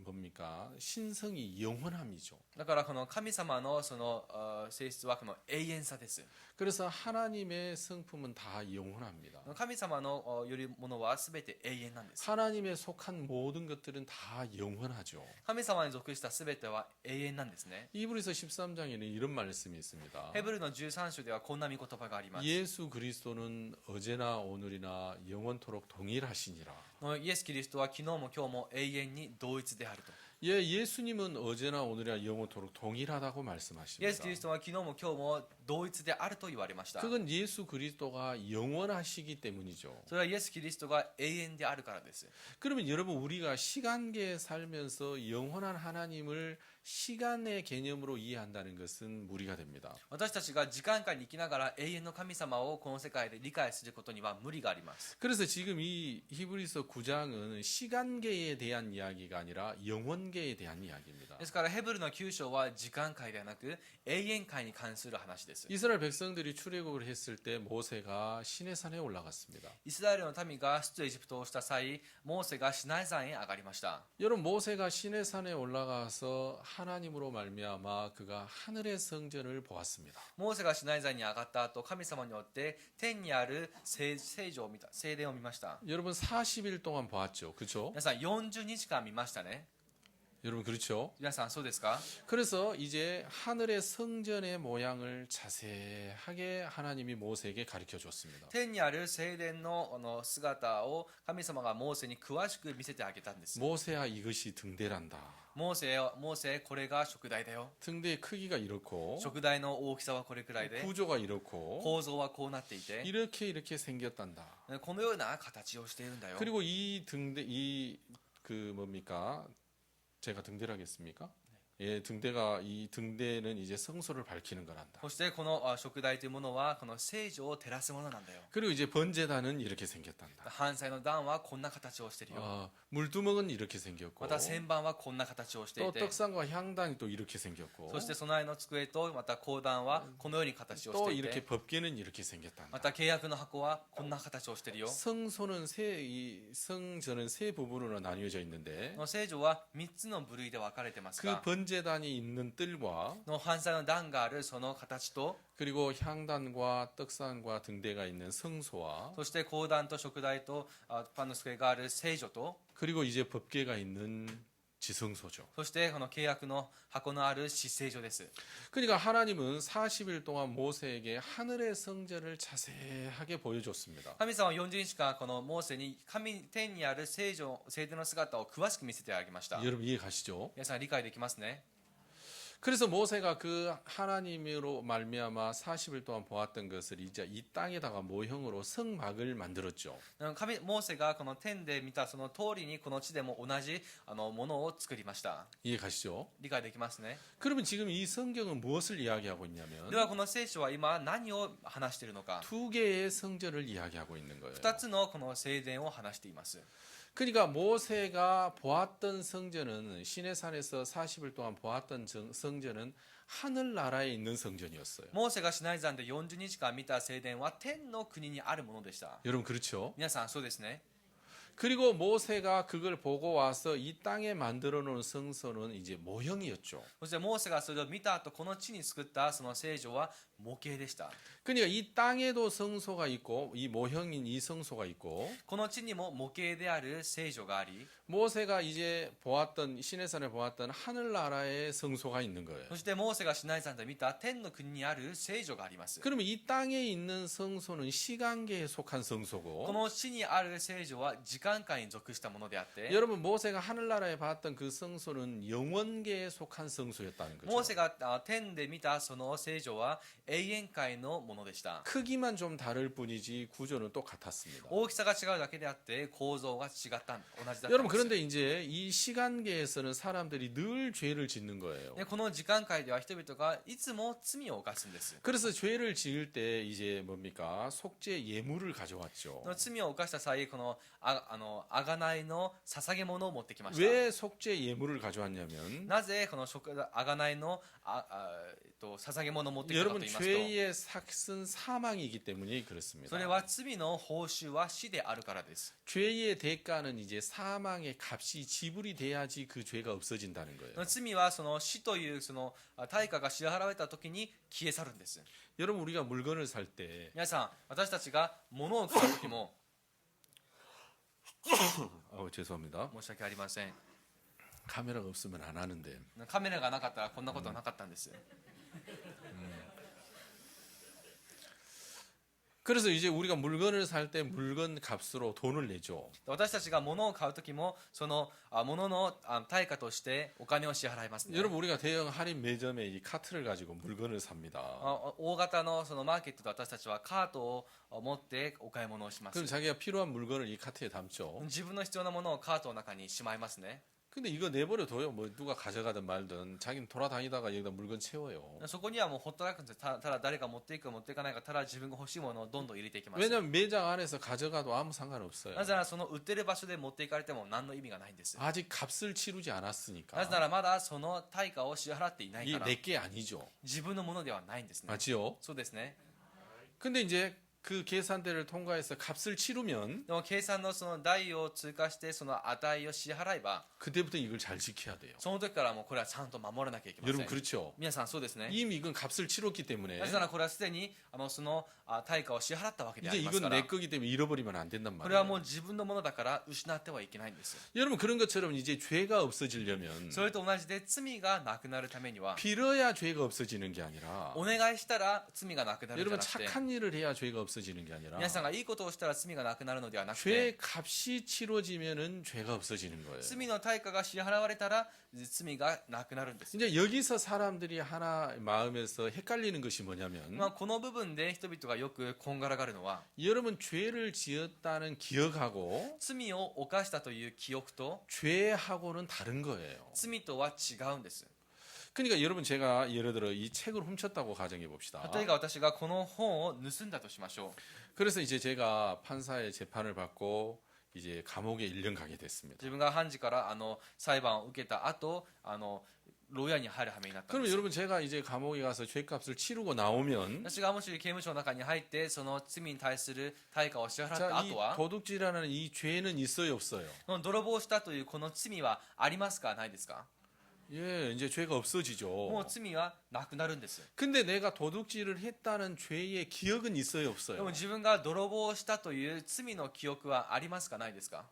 뭡니까? 신성이 영원함이죠. だからこの神様のその性質はこの永遠さです。 그래서 하나님의 성품은 다 영원합니다. 神様のよるものはすべて永遠なんです。 하나님의 속한 모든 것들은 다 영원하죠. 神様に属したすべては永遠なんですね。 이브리서 13장에는 이런 말씀이 있습니다. ヘブルの13章ではこんな御言葉があります。 예수 그리스도는 어제나 오늘이나 영원토록 동일하시니라. イエス・キリストは昨日も今日も永遠に同一であると。 예수님은 어제나 오늘이나 영원토록 동일하다고 イエ 말씀하십니다. ス・キリストは昨日も今日も同一であると言われました。 그건 예수 그리스도가 영원하시기 때문이죠. それはイエス・キリストが永遠であるからです。 그러면 여러분 우리가 시간계에 살면서 영원한 하나님을 시간의 개념으로 이해한다는 것은 무리가 됩니다. 私たちが時間界に生きながら永遠の神様をこの世界で理解することには無理があります。 그래서 지금 이 히브리서 9장은 시간계에 대한 이야기가 아니라 영원계에 한계에 대한 이야기입니다. ですからヘブルの9章は時間界ではなく永遠界に関する話です。 이스라엘 백성들이 출애굽을 했을 때 모세가 시내산에 올라갔습니다. イスラエルの民が出エジプトをした際、モーセがシナイ山へ上がりました。 여러분 모세가 시내산에 올라가서 하나님으로 말미암아 그가 하늘의 성전을 보았습니다. モーセがシナイ山に上がった後、神様によって天にある聖殿を見ました。 여러분 40일 동안 보았죠. 그렇죠? 皆さん40日間見ましたね。 여러분 그렇죠? 皆さんそうですか？ 그래서 이제 하늘의 성전의 모양을 자세하게 하나님이 모세에게 가르쳐 줬습니다. 天にある聖殿の姿を神様がモーセに詳しく見せてあげたんです。 모세야 이것이 등대란다. モーセこれが食台だよ。 등대의 크기가 이렇고 食台の大きさはこれくらいで、 구조가 이렇고 構造はこうなっていて、 이렇게 생겼단다. このような形をしているんだよ。 그리고 이 등대 뭡니까? 제가 등대를 하겠습니까? 예, 이 등대는 이제 성소를 밝히는 거란다. そしてこの食台というものはこの聖女を照らすものなんだよ。 그리고 이제 번제단은 이렇게 생겼단다. 反祭の壇はこんな形をしてるよ。 물두멍은 이렇게 생겼고 また旋盤はこんな形をしてい 또 て、 떡상과 향단이 또 이렇게 생겼고 そして備えの机とまた香壇はこのように形をし 또 てい 이렇게 て、 법궤는 이렇게 생겼단다. また契約の箱はこんな形をしてるよ。 성소는 성전은 세 부분으로 나뉘어져 있는데 の聖女は3つの部類で分かれてます 그 が、 번제단이 있는 뜰과 の反祭の壇があるその形と、 그리고 향단과 떡상과 등대가 있는 성소와 そして香壇と食台とパンの机がある聖女と、 그리고 이제 법궤가 있는 지성소죠. そしてこの契約の箱のある至聖所です。 그러니까 하나님은 40일 동안 모세에게 하늘의 성전을 자세하게 보여줬습니다. 神様は40日間このモーセに天にある聖殿の姿を詳しく見せてあげました。 여러분 이해 가시죠? 皆さん理解できますね。 그래서 모세가 그 하나님으로 말미암아 40일 동안 보았던 것을 이제 이 땅에다가 모형으로 성막을 만들었죠. モーセがこの天で見たその通りにこの地でも同じものを作りました。 이해 가시죠? 理解できますね。 그러면 지금 이 성경은 무엇을 이야기하고 있냐면 ではこの聖書は今何を話しているのか。 두 개의 성전을 이야기하고 있는 거예요. 2つのこの聖殿を話しています。 그러니까 모세가 보았던 성전은 시내산에서 40일 동안 보았던 성전은 하늘나라에 있는 성전이었어요. モーセがシナイ山で40日間見た聖殿は天の国にあるものでした。 여러분 그렇죠? 皆さんそうですね。 그리고 모세가 그걸 보고 와서 이 땅에 만들어 놓은 성소는 이제 모형이었죠. そしてモーセがそれを見た後、この地に作ったその聖女は模型でした。 그러니까 이 땅에도 성소가 있고 이 모형인 이 성소가 있고 この地にも模型である聖女があり、 모세가 이제 보았던 시내산에 보았던 하늘나라의 성소가 있는 거예요. そしてモーセがシナイ山で見た天の国にある聖女があります。 그러면 이 땅에 있는 성소는 시간계에 속한 こ 성소고 の地にある聖女は時間界に属したものであって、 여러분 모세가 하늘나라에 봤던 그 성소는 영원계에 속한 성소였다는 モー 거죠. セが天で見たその聖女は永遠界のものでした。 크기만 좀 다를 뿐이지 구조는 똑같았습니다. 大きさが違うだけであって構造が違った同じだったん 여러분 です。 그런데 이제 이 시간계에서는 사람들이 늘 죄를 짓는 거예요. でこの時間界では人々がいつも罪を犯すんです。 그래서 죄를 지을 때 이제 뭡니까? 속죄 예물을 가져왔죠. この罪を犯した際、この贖いの捧げ物を持ってきました。 왜 속죄 예물을 가져왔냐면 なぜこの贖いの捧げ物を持ってきたかと 여러분 言いますと、 죄의 삭은 사망이기 때문에 그렇습니다. それは罪の報酬は死であるからです。 죄의 대가는 이제 사망의 값이 지불이 돼야지 그 죄가 없어진다는 거예요. 罪はその死というその対価が支払われた時に消え去るんです。 여러분 우리가 물건을 살 때 皆さん、私たちが物を買う時も、 죄송합니다. 申し訳ありません。 카메라가 없으면 안 하는데 カメラがなかったらこんなことはなかったんです。 그래서 이제 우리가 물건을 살 때 물건 값으로 돈을 내죠. 私たちが物を買う時もその物の対価としてお金を支払いますね。 여러분 우리가 대형 할인 매점에 이 카트를 가지고 물건을 삽니다. 大型のそのマーケットで私たちはカートを持ってお買い物をします。 그럼 자기가 필요한 물건을 이 카트에 담죠. 自分の必要なものをカートの中にしまいますね。 근데 이거 내버려둬요. 뭐 누가 가져가든 말든 자기는 돌아다니다가 여기다 물건 채워요. そこにはもうほったらかんです。ただ誰か持っていくか持っていかないか、ただ自分が欲しいものをどんどん入れていきます。 왜냐면 매장 안에서 가져가도 아무 상관없어요. なぜならその売ってる場所で持っていかれても何の意味がないんです。 아직 값을 치르지 なぜ 않았으니까. ならまだその対価を支払っていないか 이게 ら、 내게 아니죠. 自分のものではないんですね。 맞지요? そうですね。 근데 이제 그 계산대를 통과해서 값을 치르면 でも計算のその台を通過してその値を支払えば、 그때부터 이걸 잘 지켜야 돼요. その時からもうこれはちゃんと守らなきゃいけません。 여러분 그렇죠? 皆さんそうですね。 이미 이건 값을 치렀기 때문에 なぜならこれはすでにその対価を支払ったわけであ 이제 りますか 이건 ら、 내 거기 때문에 잃어버리면 안 된단 これはも 말이에요. う自分のものだから失ってはいけないんです。 여러분 그런 것처럼 이제 죄가 없어지려면 それと同じで罪がなくなるためには、 빌어야 죄가 없어지는 게 아니라 お願いしたら罪がなくなるんじゃ 여러분 なくて、 착한 일을 해야 죄가 없어지는 게 아니라 皆さんがいいことをしたら罪がなくなるのではなくて、 죄 값이 치러지면은 죄가 없어지는 거예요. 罪の対価が支払われたら罪がなくなるんです。 이제 여기서 사람들이 하나 마음에서 헷갈리는 것이 뭐냐면 この部分で人々がよくこんがらがるのは、 여러분 죄를 지었다는 기억하고 罪を犯したという記憶と 죄하고는 다른 거예요. 罪とは違うんです。 그러니까 여러분 제가 예를 들어 이 책을 훔쳤다고 가정해 봅시다. 例えば私がこの本を盗んだとしましょう。 그래서 이제 제가 판사의 재판을 받고 이제 감옥에 1년 가게 됐습니다. 自分が判事から裁判を受けた後、牢屋に入る羽目になったん 그럼 です。 여러분 제가 이제 감옥에 가서 죄값을 치르고 나오면 私がもし刑務所の中に入ってその罪に対する対価を支払った 자, 이 後は、 도둑질하는 이 죄는 있어요 없어요? この泥棒したというこの罪はありますかないですか？ 예, 이제 죄가 も 없어지죠. う罪はなくなるんです。 근데 내가 도둑질을 했다는 죄의 기억은 있어요 でも 없어요? 自分が泥棒をしたという罪の記憶はありますかないですか？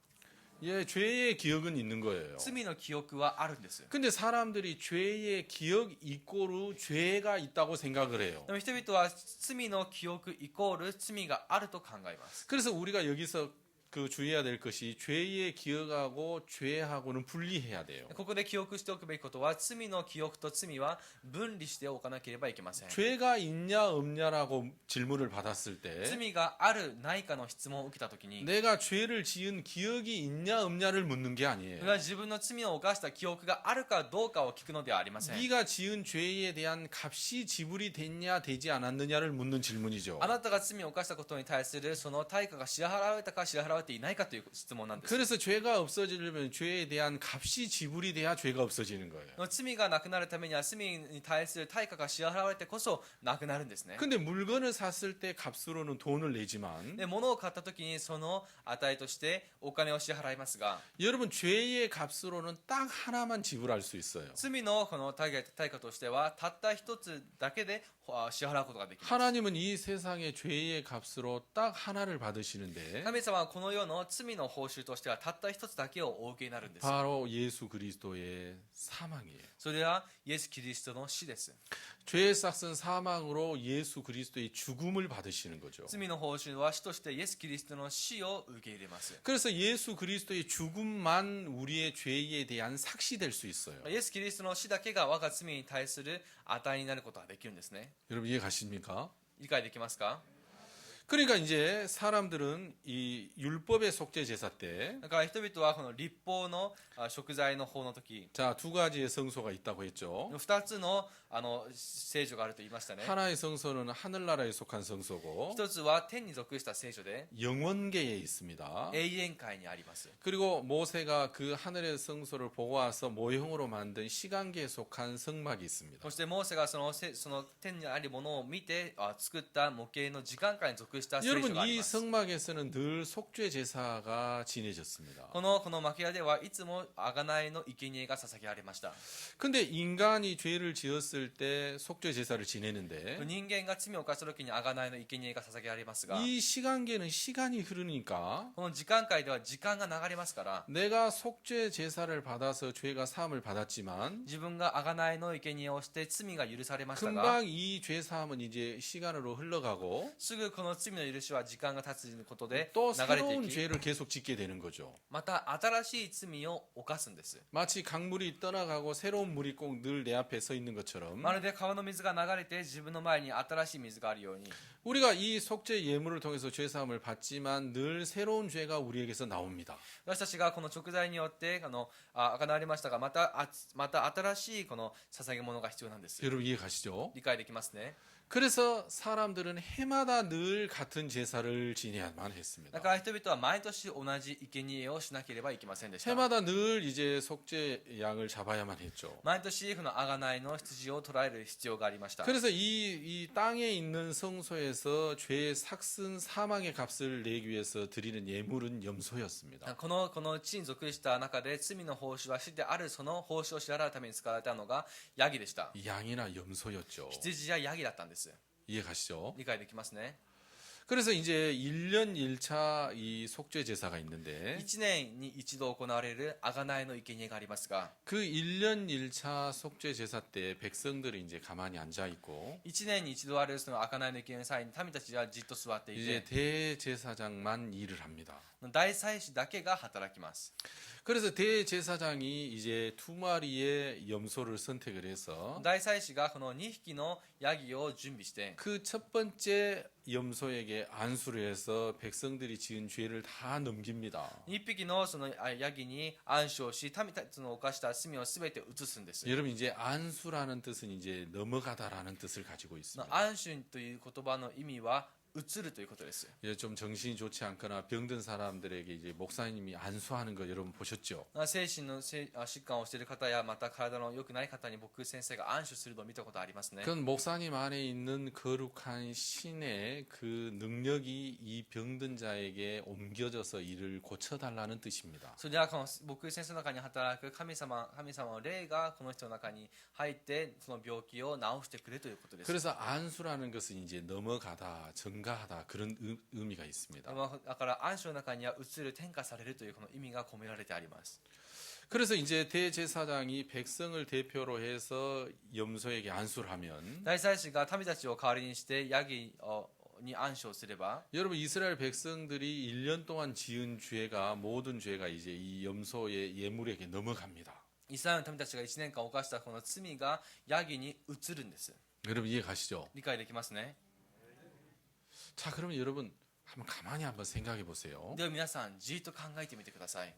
예, 죄의 기억은 있는 거예요. 罪の記憶はあるんです。 근데 사람들이 죄의 기억 이꼬르 죄가 있다고 생각을 해요. でも人々は罪の記憶イコール罪があると考えます。 그래서 우리가 여기서 그 주의해야 될 것이 죄의 기억하고 죄하고는 분리해야 돼요. ここで記憶しておくべきことは、罪の記憶と罪は分離しておかなければいけません。 죄가 있냐 없냐라고 질문을 받았을 때 罪があるないかの質問を受けたときに、 내가 죄를 지은 기억이 있냐 없냐를 묻는 게 そ 아니에요. れは自分の罪を犯した記憶があるかどうかを聞くのではありません。 네가 지은 죄에 대한 값이 지불이 됐냐 되지 않았느냐를 묻는 질문이죠. あなたが罪を犯したことに対するその対価が支払われたか支払われていないかという質問なんです。 그래서 죄가 없어지려면 죄에 대한 값이 지불이 돼야 죄가 없어지는 거예요. 罪がなくなるためには罪に対する対価が支払われてこそなくなるんですね。 근데 물건을 샀을 때 값으로는 돈을 내지만 で、物を買ったときにその値としてお金を支払いますが、 여러분 죄의 값으로는 딱 하나만 지불할 수 있어요. 罪のこの対価としてはたった一つだけで支払うことができます。 하나님은 이 세상의 죄의 값으로 딱 하나를 받으시는데 神様はこの世の罪の報酬としてはたった一つだけをお受けになるんです。 바로 예수 그리스도의 사망이에요. それはイエス・キリストの死です。 죄의 싹은 사망으로 예수 그리스도의 죽음을 받으시는 거죠. 罪の報酬は死としてイエス・キリストの死を受け入れます。 그래서 예수 그리스도의 죽음만 우리의 죄에 대한 삭시될 수 있어요. イエス・キリストの死だけが我が罪に対する値になることができるんですね。 여러분 이해 가십니까? 理解できますか？ 그러니까 이제 사람들은 이 율법의 속죄 제사 때 だから人々はこの立法の食材の方の時、 자, 두 가지의 성소가 있다고 했죠. 2つの聖女があると言いましたね。 하나의 성소는 하늘나라에 속한 성소고 一つは天に属した聖女で 영원계에 있습니다. 永遠界にあります。 그리고 모세가 그 하늘의 성소를 보고 와서 모형으로 만든 시간계에 속한 성막이 있습니다. そしてモーセがその天にあるものを見て作った模型の時間界に属した聖女 여러분 があり 이 ます。 성막에서는 늘 속죄 제사가 지내졌습니다. この幕屋ではいつも贖いの生贄が捧げられました。 근데 인간이 죄를 지었을 때 속죄 제사를 지내는데 人間が罪を犯した時に贖いの生贄が捧げられますが、 이 시간계는 시간이 흐르니까 この時間界では時間が流れますから、 내가 속죄 제사를 받아서 죄가 사함을 받았지만 自分が贖いの生贄をして罪が許されましたが、 금방 이 죄 사함은 이제 시간으로 흘러가고 すぐこの罪の許しは時間が経つことで 또 流れて 새로운 いき、 죄를 계속 짓게 되는 거죠. また新しい罪を犯すんです。 마치 강물이 떠나가고 새로운 물이 꼭 늘 내 앞에 서 있는 것처럼 まるで川の水が流れて自分の前に新しい水があるように、 우리가 이 속죄 예물을 통해서 죄 사함을 받지만 늘 새로운 죄가 우리에게서 나옵니다. 私たちがこの贖罪によって贖われましたが、また新しいこの捧げ物が必要なんです。 여러분 이해가시죠? 理解できますね。 그래서 사람들은 해마다 늘 같은 제사를 지내야만 했습니다. だから人々は毎年同じ生贄をしなければいけませんでした。 해마다 늘 이제 속죄 양을 잡아야만 했죠. 毎年この贖いの羊を捕らえる必要がありました。 그래서 이 땅에 있는 성소에서 죄의 삭슨 사망의 값을 내기 위해서 드리는 예물은 염소였습니다. この地に属した中で罪の報酬は死であるその報酬を支払うために使われたのがヤギでした。 양이나 염소였죠. 羊やヤギだったんです。 이해가시죠? 理解できますね。 그래서 이제 1년 1차 이 속죄 제사가 있는데 1年に一度行われる贖いの生贄がありますが、 그 1년 1차 속죄 제사 때 백성들이 이제 가만히 앉아 있고 1年に一度あるその贖いの生贄の際に民たちはじっと座ってい 이제 て、 대제사장만 일을 합니다. 大祭司だけが働きます。 그래서 대제사장이 이제 2마리의 염소를 선택을 해서 大祭司がこの2匹のヤギを準備して、 그 첫 번째 염소에게 안수를 해서 백성들이 지은 죄를 다 넘깁니다. 1匹のそのヤギに暗唱をし、民たちの犯した罪をすべて移すんです。 여러분 이제 안수라는 뜻은 이제 넘어가다라는 뜻을 가지고 있습니다. 暗春という言葉の意味は移るということです。 예, 좀 정신이 좋지 않거나 병든 사람들에게 이제 목사님이 안수하는 거 여러분 보셨죠? 精神の疾患をしている方やまた体の良くない方に僕先生が暗唱するのを見たことありますね。 그건 목사님 안에 있는 거룩한 신의 그 능력이 이 병든 자에게 옮겨져서 이를 고쳐달라는 뜻입니다. それはこの僕先生の中に働く神様の霊がこの人の中に入ってその病気を治してくれるということです。 그래서 안수라는 것은 이제 넘어가다, 증가하다 그런 의미가 있습니다. だから暗唱の中には移る転化されるというこの意味が込められてあります。 그래서 이제 대제사장이 백성을 대표로 해서 염소에게 안수를 하면 大祭司が民たちを代わりにしてヤギに暗唱すれば、 여러분 이스라엘 백성들이 1년 동안 지은 죄가 모든 죄가 이제 이 염소의 예물에게 넘어갑니다. イスラエルの民たちが1年間犯したこの罪がヤギに移るんです。 여러분 이해 가시죠? 理解できますね。 자, 그러면 여러분 가만히 한번 생각해 보세요. では皆さんじっと考えてみてください。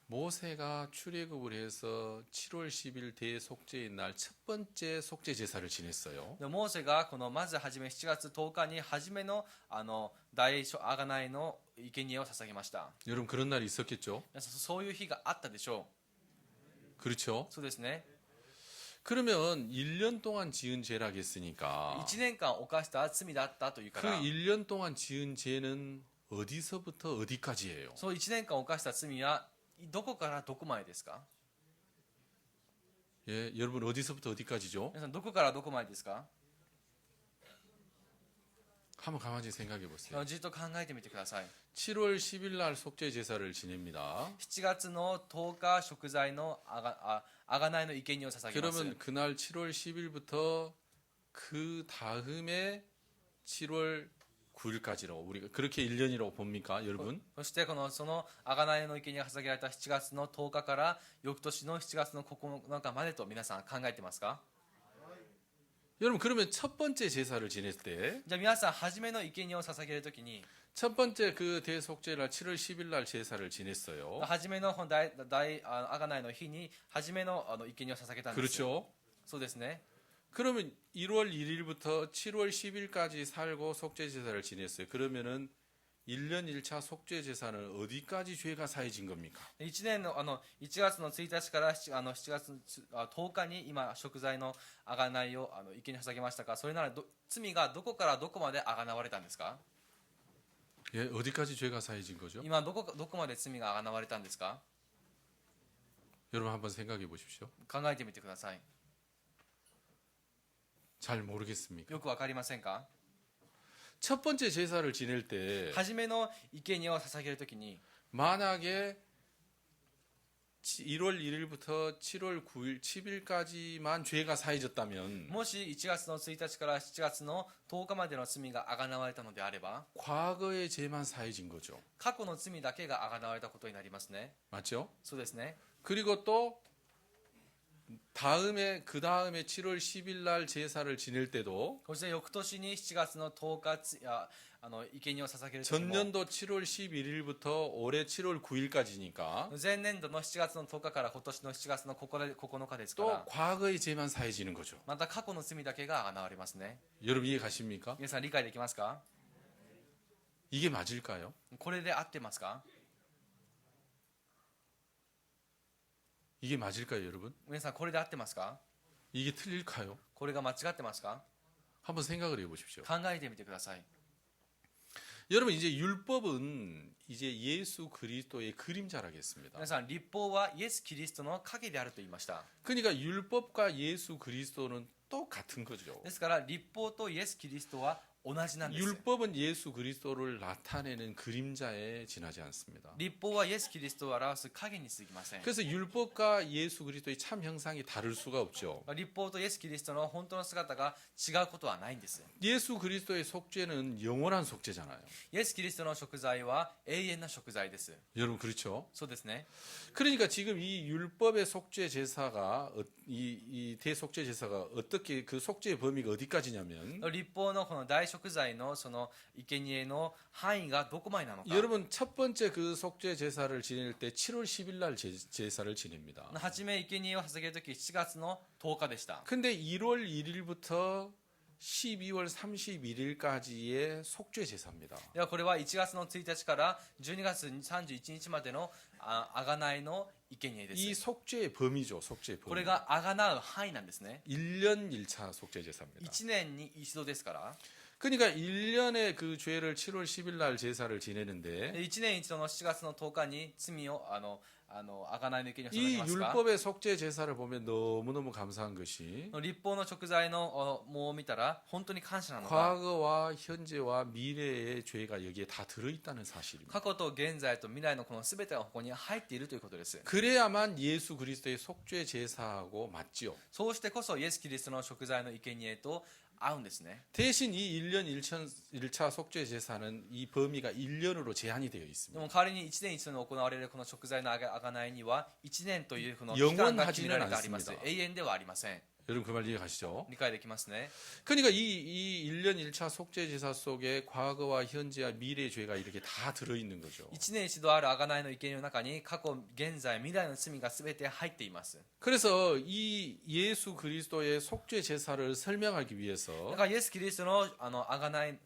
모세가 출애굽을 해서 7월 10일 대속죄의 날 첫 번째 속죄 제사를 지냈어요. でモーセがこのまず初め7月10日に初めの大贖いの生贄を捧げました。 여러분 그런 날이 있었겠죠? 皆さんそういう日があったでしょ 그렇죠? う。そうですね。 그러면 1년 동안 지은 죄라겠으니까 1年間犯した罪だったというか 그 ら、 1년 동안 지은 죄는 어디서부터 어디까지예요? その1年間犯した罪はどこからどこまでですか？ 예, 여러분 어디서부터 어디까지죠? 皆さんどこからどこまでですか？ 한번 가만히 생각해 보세요. じっと考えてみてください。 7월 10일 날 속죄 제사를 지냅니다. 7月の10日食材の贖いの生贄を捧げます。 그러면 그날 7월 10일부터 그 다음에 7월 9일까지라고 우리가 그렇게 1년이라고 봅니까, 여러분? そしてその贖いの生贄が捧げられた7月の10日から翌年の7月の9日までと皆さん考えてますか？ 여러분 그러면 첫 번째 제사를 지낼 때 じゃあ皆さん初めの生贄を捧げるときに 첫 번째 그 대속죄날 7월 10일 날 제사를 지냈어요. 初めの贖いの日に初めの生贄を捧げたんです。 그렇죠? そうですね。 그러면 1월 1일부터 7월 10일까지 살고 속죄 제사를 지냈어요. 그러면은 1년 1차 속죄 제사는 어디까지 죄가 사해진 겁니까? 1年の1月の1日から7月10日に今食材の贖いを生贄に捧げましたが、それなら罪がどこからどこまで贖われたんですか？ 예, 어디까지 죄가 사해진 거죠? 今どこまで罪が贖われたんですか？ 여러분 한번 생각해 보십시오. 考えてみてください。 잘 모르겠습니까? よくわかりませんか？ 첫 번째 제사를 지낼 때 初めの生贄を捧げるときに、 만약에 1월 1일부터 7월 9일, 10일까지만 죄가 사해졌다면 もし1月の1日から7月の10日までの罪が贖われたのであれば、 과거의 죄만 사해진 거죠. 過去の罪だけが贖われたことになりますね。 맞죠? そうですね。 그리고 또 다음에 그 다음에 7월 10일 날 제사를 지낼 때도 そして翌年に7月の10日生贄を捧げる時も 전년도 7월 11일부터 올해 7월 9일까지니까 前年度の7月の10日から今年の7月の9日ですか 또 ら 과거의 죄만 사해지는 거죠. また過去の罪だけが現れますね。 여러분 이해 가십니까? 皆さん理解できますか？ 이게 맞을까요? これで合ってますか？ 이게 맞을까요, 여러분? 皆さんこれで合ってますか？ 이게 틀릴까요? これが間違ってますか？ 한번 생각을 해보십시오. 考えてみてください。 여러분 이제 율법은 이제 예수 그리스도의 그림자라겠습니다. 皆さん立法はイエス・キリストの影であると言いました。 그러니까 율법과 예수 그리스도는 똑같은 거죠. ですから立法とイエス・キリストは同じなんです。 율법은 예수 그리스도를 나타내는 그림자에 지나지 않습니다. 立法はイエス・キリストを表す影に過ぎません。 그래서 율법과 예수 그리스도의 참 형상이 다를 수가 없죠. 立法とイエス・キリストの本当の姿が違うことはないんです。 예수 그리스도의 속죄는 영원한 속죄잖아요. イエス・キリストの食材は永遠な食材です。 여러분 그렇죠? そうですね。 그러니까 지금 이 율법의 속죄 제사가 이 대속죄 제사가 어떻게 그 속죄의 범위가 어디까지냐면 立法のこの大食材のその生贄の範囲がどこまでなのか。 여러분 첫 번째 그 속죄 제사를 지낼 때 7월 10일 날 제사를 지냅니다. 初め生贄を捧げるとき7月の10日でした。 근데 1월 1일부터 12월 31일까지의 속죄 제사입니다. ではこれは1月の1日から12月31日までの贖いの生贄で 이 す。 속죄의 범위죠. 속죄의 これ 범위. が贖う範囲なんですね。 1년 1차 속죄 제사입니다. 1年に一度ですから。 그러니까 1년의 그 죄를 7월 10일 날 제사를 지내는데 1年一度の7月の10日に罪を贖いの生贄を捧げ 이 ますが、 율법의 속죄 제사를 보면 너무너무 감사한 것이 立法の食材のもを見たら本当に感謝なのが、 과거와 현재와 미래의 죄가 여기에 다 들어있다는 사실입니다. 過去と現在と未来のこの全てがここに入っているということです。 그래야만 예수 그리스도의 속죄 제사하고 맞지요. そうしてこそイエス・キリストの食材の生贄と合うんですね。 대신 이 1년 1차 속죄 제사는 이 범위가 1년으로 제한이 되어 で 있습니다. も代わりに1年一度に行われるこの食材の贖いには1年というこの期間が決められてあります。 영원하지는 않습니다. 永遠ではありません。 여러분 그 말 이해가시죠? 理解できますね。 그러니까 이 1년 1차 속죄 제사 속에 과거와 현재와 미래의 죄가 이렇게 다 들어있는 거죠. 1年一度ある贖いの生贄の中に過去、現在、未来の罪が全て入っています。 그래서 이 예수 그리스도의 속죄 제사를 설명하기 だ 위해서 からイエス・キリストの贖い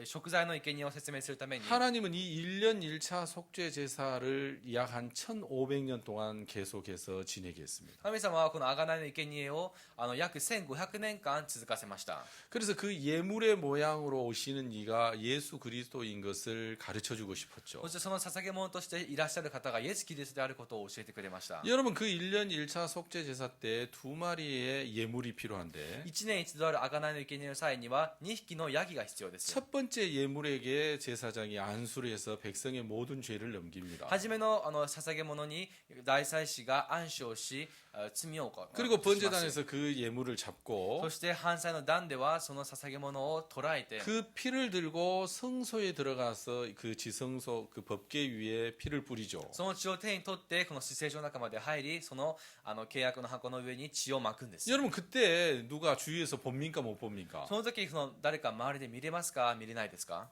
食材の生贄を説明するために 하나님은 이 1년 1차 속죄 제사를 약 한 1500년 동안 계속해서 지내게 했습니다. 神様はこの贖いの生贄を約1500年間続かせました。 그래서 그 예물의 모양으로 오시는 이가 예수 그리스도인 것을 가르쳐 주고 싶었죠. そしてその捧げ物としていらっしゃる方がイエス・キリストであることを教えてくれました。 여러분 그 1년 1차 속죄 제사 때 2마리의 예물이 필요한데 1年一度ある贖いの生贄の際には2匹のヤギが必要です。 첫 번째 예물에게 제사장이 안수를 해서 백성의 모든 죄를 넘깁니다. 初めの捧げ物に大祭司が暗唱し罪を犯します。 그리고 번제단에서 그 예물을 잡고 そして反祭の段ではその捧げ物を捉えて 그 피를 들고 성소에 들어가서 그 지성소 그 법궤 위에 피를 뿌리죠. その血を手に取ってこの至聖所の中まで入りその契約の箱の上に血をまくんです。 여러분 그때 누가 주위에서 봅니까 못 봅니까? その時誰か周りで見れますか見れないですか？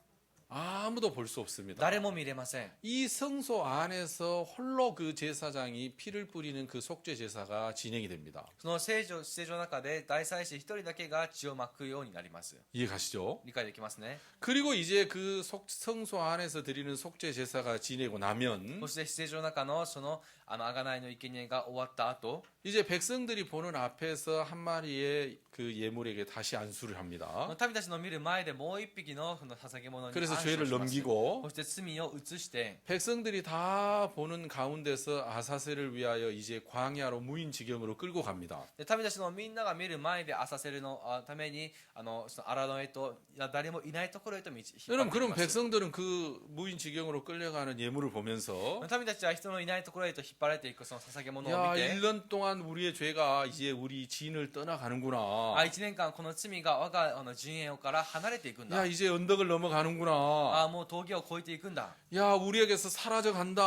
아무도 볼 수 없습니다. 誰も見れません。 이 성소 안에서 홀로 그 제사장이 피를 뿌리는 그 속죄 제사가 진행이 됩니다. その至聖所の中で大祭司一人だけが血をまくようになります。 이해 가시죠? 理解できますね。 그리고 이제 그 성소 안에서 드리는 속죄 제사가 지내고 나면 そして至聖所の中のその贖いの生贄が終わった後 이제 백성들이 보는 앞에서 한 마리의 그 예물에게 다시 안수를 합니다. 民たちの見る前でもう一匹の捧げ物に 그래서 暗唱 죄를 します。 넘기고 そして罪を移して 백성들이 다 보는 가운데서 아사셀을 위하여 이제 광야로 무인지경으로 끌고 갑니다. で民たちのみんなが見る前でアサセルのためにその荒野へと誰もいないところへと引っ張っていき 여러분 ま 그럼 す。 백성들은 그 무인지경으로 끌려가는 예물을 보면서 民たちは人のいないところへと引っ張られていくその捧げ物を 야, 見て 1년 동안 우리의 죄가 이제 우리 지인을 떠나가는구나. 1年間この罪が我が陣営から離れていくんだ 야, 이제 언덕을 넘어가는구나. もう峠を越えていくんだ 야, 우리에게서 사라져 まあ 간다.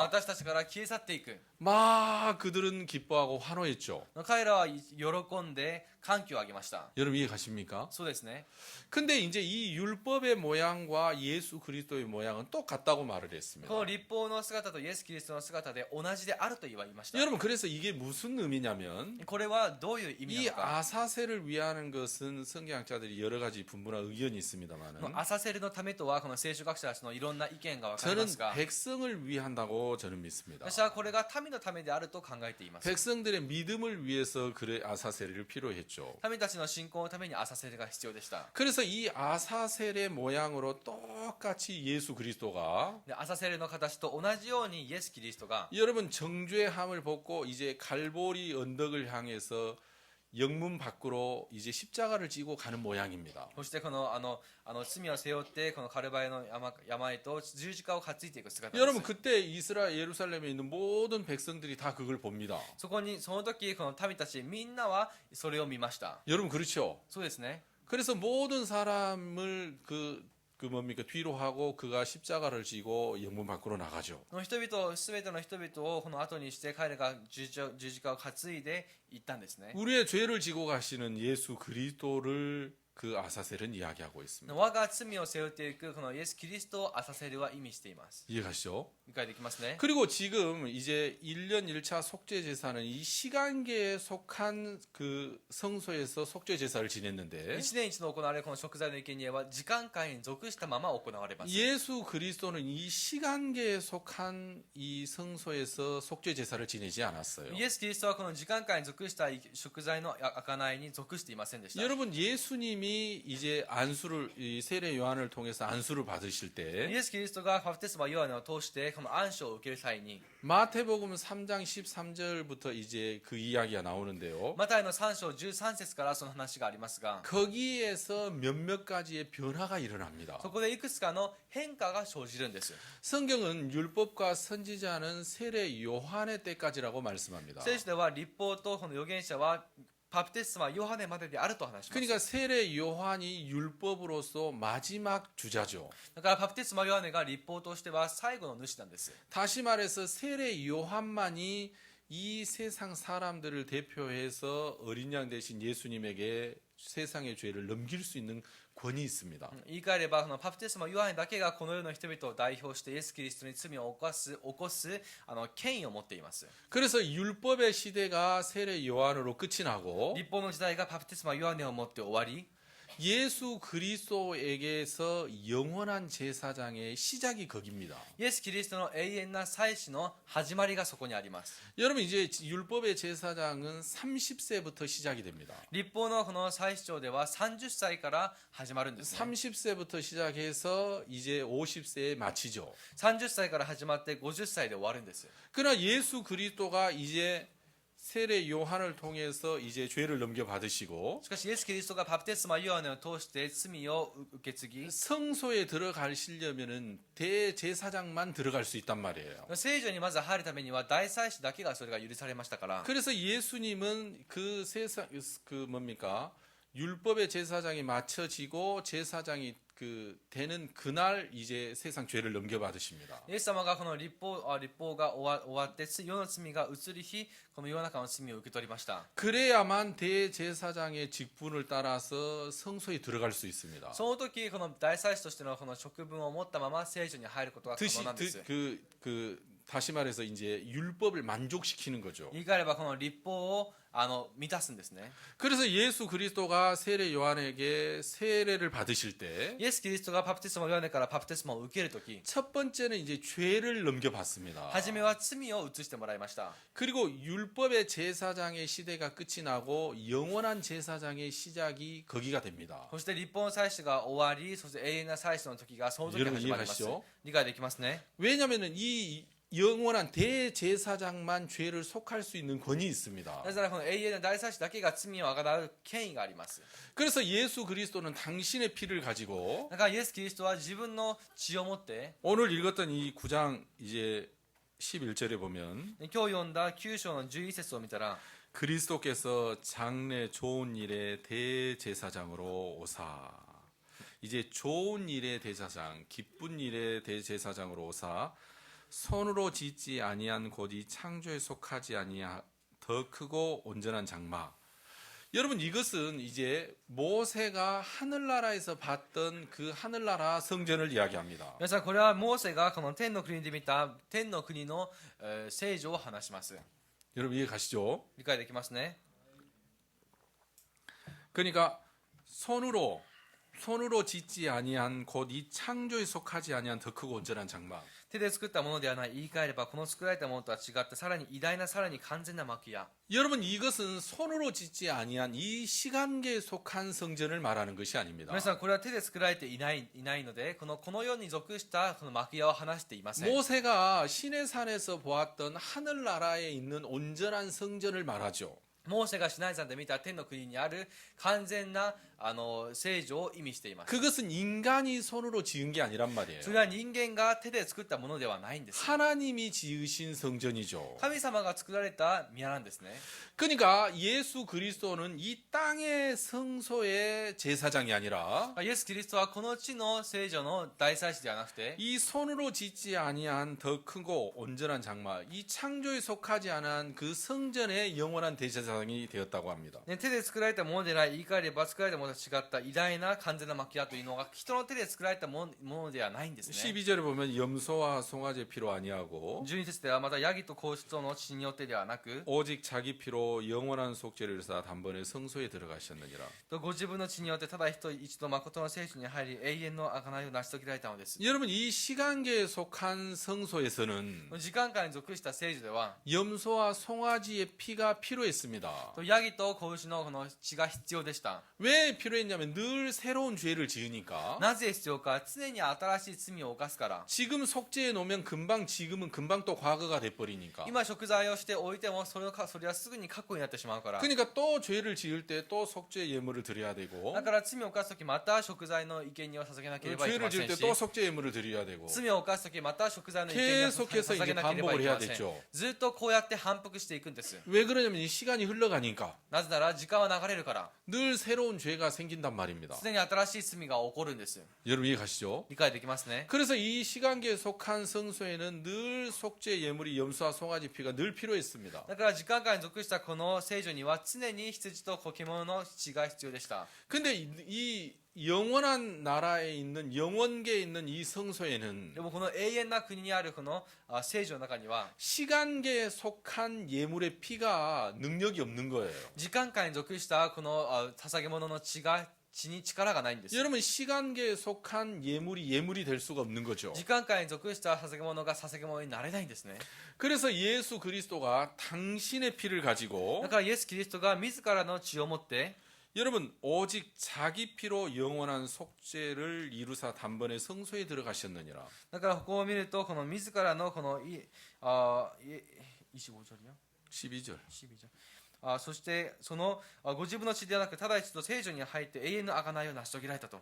私たちから消え去っていく 막 그들은 기뻐하고 환호했죠. 彼らは喜んで歓喜を上げました 여러분 이해 가십니까? そうですね 근데 이제 이 율법의 모양과 예수 그리스도의 모양은 똑같다고 말을 こ 했습니다. の立法の姿とイエス・キリストの姿で同じであると言いました 여러분 그래서 이게 무슨 의미냐면 これはどういう意味な 이 のか 아사세를 위하는 것은 성경학자들이 여러 가지 분분한 의견이 こ 있습니다만은 のアサセルのためとはこの聖書学者たちのいろんな意見が分かりま 저는 すが 백성을 위한다고 저는 믿습니다. 私はこれが民のためであると考えています 백성들의 믿음을 위해서 그래 아사세를 필요했죠. 民たちの信仰のためにアサセルが必要でした 그래서 이 아사셀의 모양으로 똑같이 예수 그리스도가 でアサセルの形と同じようにイエス・キリストが 여러분 정죄함을 벗고 이제 갈보리 언덕을 향해서 영문 밖으로 이제 십자가를 지고 가는 모양입니다. そしてこの罪を背負ってこのカルバリの山へと十字架を担いでいく姿です 여러분 그때 이스라엘 예루살렘에 있는 모든 백성들이 다 그걸 봅니다. その時この民たちみんなはそれを見ました 여러분 그렇죠? そうですね 그래서 모든 사람을 그 뭡니까 뒤로 하고 그가 십자가를 지고 영문 밖으로 나가죠. この人々全ての人々をこの後にして彼が十字架を担いで行ったんですね 우리의 죄를 지고 가시는 예수 그리스도를 그 아사셀은 이야기하고 있습니다. 我が罪を背負っていくこのイエス・キリストをアサセルは意味しています 이해가시죠? 理解できますね 그리고 지금 이제 1년 1차 속죄 제사는 이 시간계에 속한 그 성소에서 속죄 제사를 지냈는데 1年一度行われるこの食材の生贄は時間帯に属したまま行われます 예수 그리스도는 이 시간계에 속한 이 성소에서 속죄 제사를 지내지 않았어요. イエス・キリストはこの時間帯に属した食材の贖いに属していませんでした 여러분 예수님이 이제 안수를 이 세례 요한을 통해서 안수를 받으실 イ 때 エス・キリストがバプテスマヨハネを通してこの暗証を受ける際に 마태복음 3장 13절부터 이제 그 이야기가 나오는데요. マタイの3章13節からその話がありますが 거기에서 몇몇 가지의 변화가 일어납니다. そこでいくつかの変化が生じるんです 성경은 율법과 선지자는 세례 요한의 때까지라고 말씀합니다. 聖書では立法とこの預言者はバプテスマヨハネまでであると話します 그러니까 세례 요한이 율법으로서 마지막 주자죠. だからバプテスマヨハネが立法としては最後の主なんです 다시 말해서 세례 요한만이 이 세상 사람들을 대표해서 어린 양 대신 예수님에게 세상의 죄를 넘길 수 있는 권이 있습니다. 言い換えればこのバプテスマヨハネだけがこの世の人々を代表してイエス・キリストに罪を起こす権威を持っています 그래서 율법의 시대가 세례 요한으로 끝이 나고 立法の時代がバプテスマヨハネをもって終わり 예수 그리스도에게서 영원한 제사장의 시작이 거깁니다. イエス・キリストの永遠な祭司の始まりがそこにあります 여러분 이제 율법의 제사장은 30세부터 시작이 됩니다. 立法のこの祭司長では30歳から始まるんです、ね、 30세부터 시작해서 이제 50세에 마치죠. 30歳から始まって50歳で終わるんです 그러나 예수 그리스도가 이제 세례 요한을 통해서 이제 죄를 넘겨받으시고 しかしイエス・キリストがバプテスマヨハネを通して罪を受け継ぎ 성소에 들어가시려면은 대제사장만 들어갈 수 있단 말이에요. 聖女にまず入るためには大祭司だけがそれが許されましたから 그래서 예수님은 그 세상 그 뭡니까? 율법의 제사장이 맞춰지고 제사장이 그 되는 그날 이제 세상 죄를 넘겨받으십니다. イエス様がこの立法が終わって世の罪が移る日この世の中の罪を受け取りました 그래야만 대제사장의 직분을 따라서 성소에 들어갈 수 있습니다. その時この大祭司としてのこの職分を持ったまま聖女に入ることが可能なんです 다시 말해서 이제 율법을 만족시키는 거죠. 言い換えればこの立法を満たすんですね 그래서 예수 그리스도가 세례 요한에게 세례를 받으실 때 イエス・キリストがバプテスマヨハネからバプテスマを受ける時 첫 번째는 이제 죄를 넘겨받습니다. 初めは罪を移してもらいました 그리고 율법의 제사장의 시대가 끝이 나고 영원한 제사장의 시작이 거기가 됩니다. そして立法の祭司が終わりそして永遠な祭司の時がその時始まります 여러분 理解できますね 왜냐하면 이 영원한 대제사장만 죄를 속할 수 있는 권이 있습니다. なぜならこの永遠な大祭司だけが罪をあがなう権威があります 그래서 예수 그리스도는 당신의 피를 가지고 だからイエス・キリストは自分の血を持って 오늘 읽었던 이 9장 이제 11절에 보면 今日読んだ9章の11節を見たら 그리스도께서 장래 좋은 일의 대제사장으로 오사. 이제 좋은 일의 대제사장, 기쁜 일의 대제사장으로 오사. 손으로 짓지 아니한 곧이 창조에 속하지 아니하 더 크고 온전한 장막. 여러분 이것은 이제 모세가 하늘나라에서 봤던 그 하늘나라 성전을 이야기합니다. 皆さんこれはモーセがこの天の国で見た天の国の聖女を話します 여러분 이해 가시죠? 理解できますね 그러니까 손으로 짓지 아니한 곧 이 창조에 속하지 아니한 더 크고 온전한 장막. 手で作ったものではない言い換えればこの作られたものとは違ってさらに偉大なさらに完全な幕屋 여러분 이것은 손으로 짓지 아니한 이 시간계에 속한 성전을 말하는 것이 아닙니다. 皆さんこれは手で作られていないのでこの世に属したこの幕屋を話していません 모세가 시내산에서 보았던 하늘나라에 있는 온전한 성전을 말하죠. モーセがシナイ山で見た天の国にある完全な聖女を意味しています 그것은 인간이 손으로 지은 게 아니란 말이에요. それは人間が手で作ったものではないんです 하나님이 지으신 성전이죠. 神様が作られた宮なんですね 그러니까 예수 그리스도는 이 땅의 성소의 제사장이 아니라 イエス・キリストはこの地の聖女の大祭司ではなくて 이 손으로 짓지 아니한 더 크고 온전한 장막, 이 창조에 속하지 않은 그 성전의 영원한 대제사장이 되었다고 합니다. ね手で作られたものでない言い換えれば作られたものと違った偉大な完全な幕屋というのが人の手で作られたものではないんですね 12절에 보면 염소와 송아지 피로 아니하고 12節ではまたヤギと子羊の血によってではなく 오직 자기 피로 영원한 속죄를 이루사 단번에 성소에 들어가셨느니라. とご自分の血によってただ一度誠の聖書に入り永遠の贖いを成し遂げられたのです 여러분 이 시간계에 속한 성소에서는 時間間に属した聖女では 염소와 송아지의 피가 필요했습니다. ヤギと子牛のこの血が必要でした 왜 필요했냐면 늘 새로운 죄를 지으니까 なぜ必要か常に新しい罪を犯すから 지금 속죄해 놓으면 지금은 금방 또 과거가 돼버리니까 今食材をしておいてもそれはすぐに過去になってしまうから 그러니까 또 죄를 지을 때 또 속죄 예물을 드려야 되고 だから罪を犯すときまた食材の生贄を捧げなければいけ 죄를 ませ 지을 ん 때 し 또 속죄 예물을 드려야 되고 罪を犯すときまた食材の生贄を 계속해서 捧げ 이제 なければい 반복을 け 해야 ません 됐죠. ずっとこうやって反復していくんです 왜 그러냐면 이 시간이 흘러가니까 なぜなら時間は流れるから 늘 새로운 죄가 생긴단 말입니다. 常に新しい罪が起こるんです 여러분 이해 가시죠? 理解できますね 그래서 이 시간계에 속한 성소에는 늘 속죄 예물이 염소와 송아지 피가 늘 필요했습니다. だから時間間に属したこの聖女には常に羊と子獣の血が必要でした 근데 이 영원한 나라에 있는 영원계에 있는 이 성소에는 でもこの永遠な国にあるこの聖女の中には 시간계에 속한 예물의 피가 능력이 없는 거예요. 時間間に属したこの捧げ物の血に力がないんです 여러분 시간계에 속한 예물이 될 수가 없는 거죠. 時間間に属した捧げ物が捧げ物になれないんですね 그래서 예수 그리스도가 당신의 피를 가지고 だからイエス・キリストが自らの血を持って 여러분 오직 자기 피로 영원한 속죄를 이루사 단번에 성소에 들어가셨느니라. だからここを見るとこの自らのこの25절이요? 12절. そしてそのご自分の血ではなくただ一度聖女に入って永遠の贖いを成し遂げられたと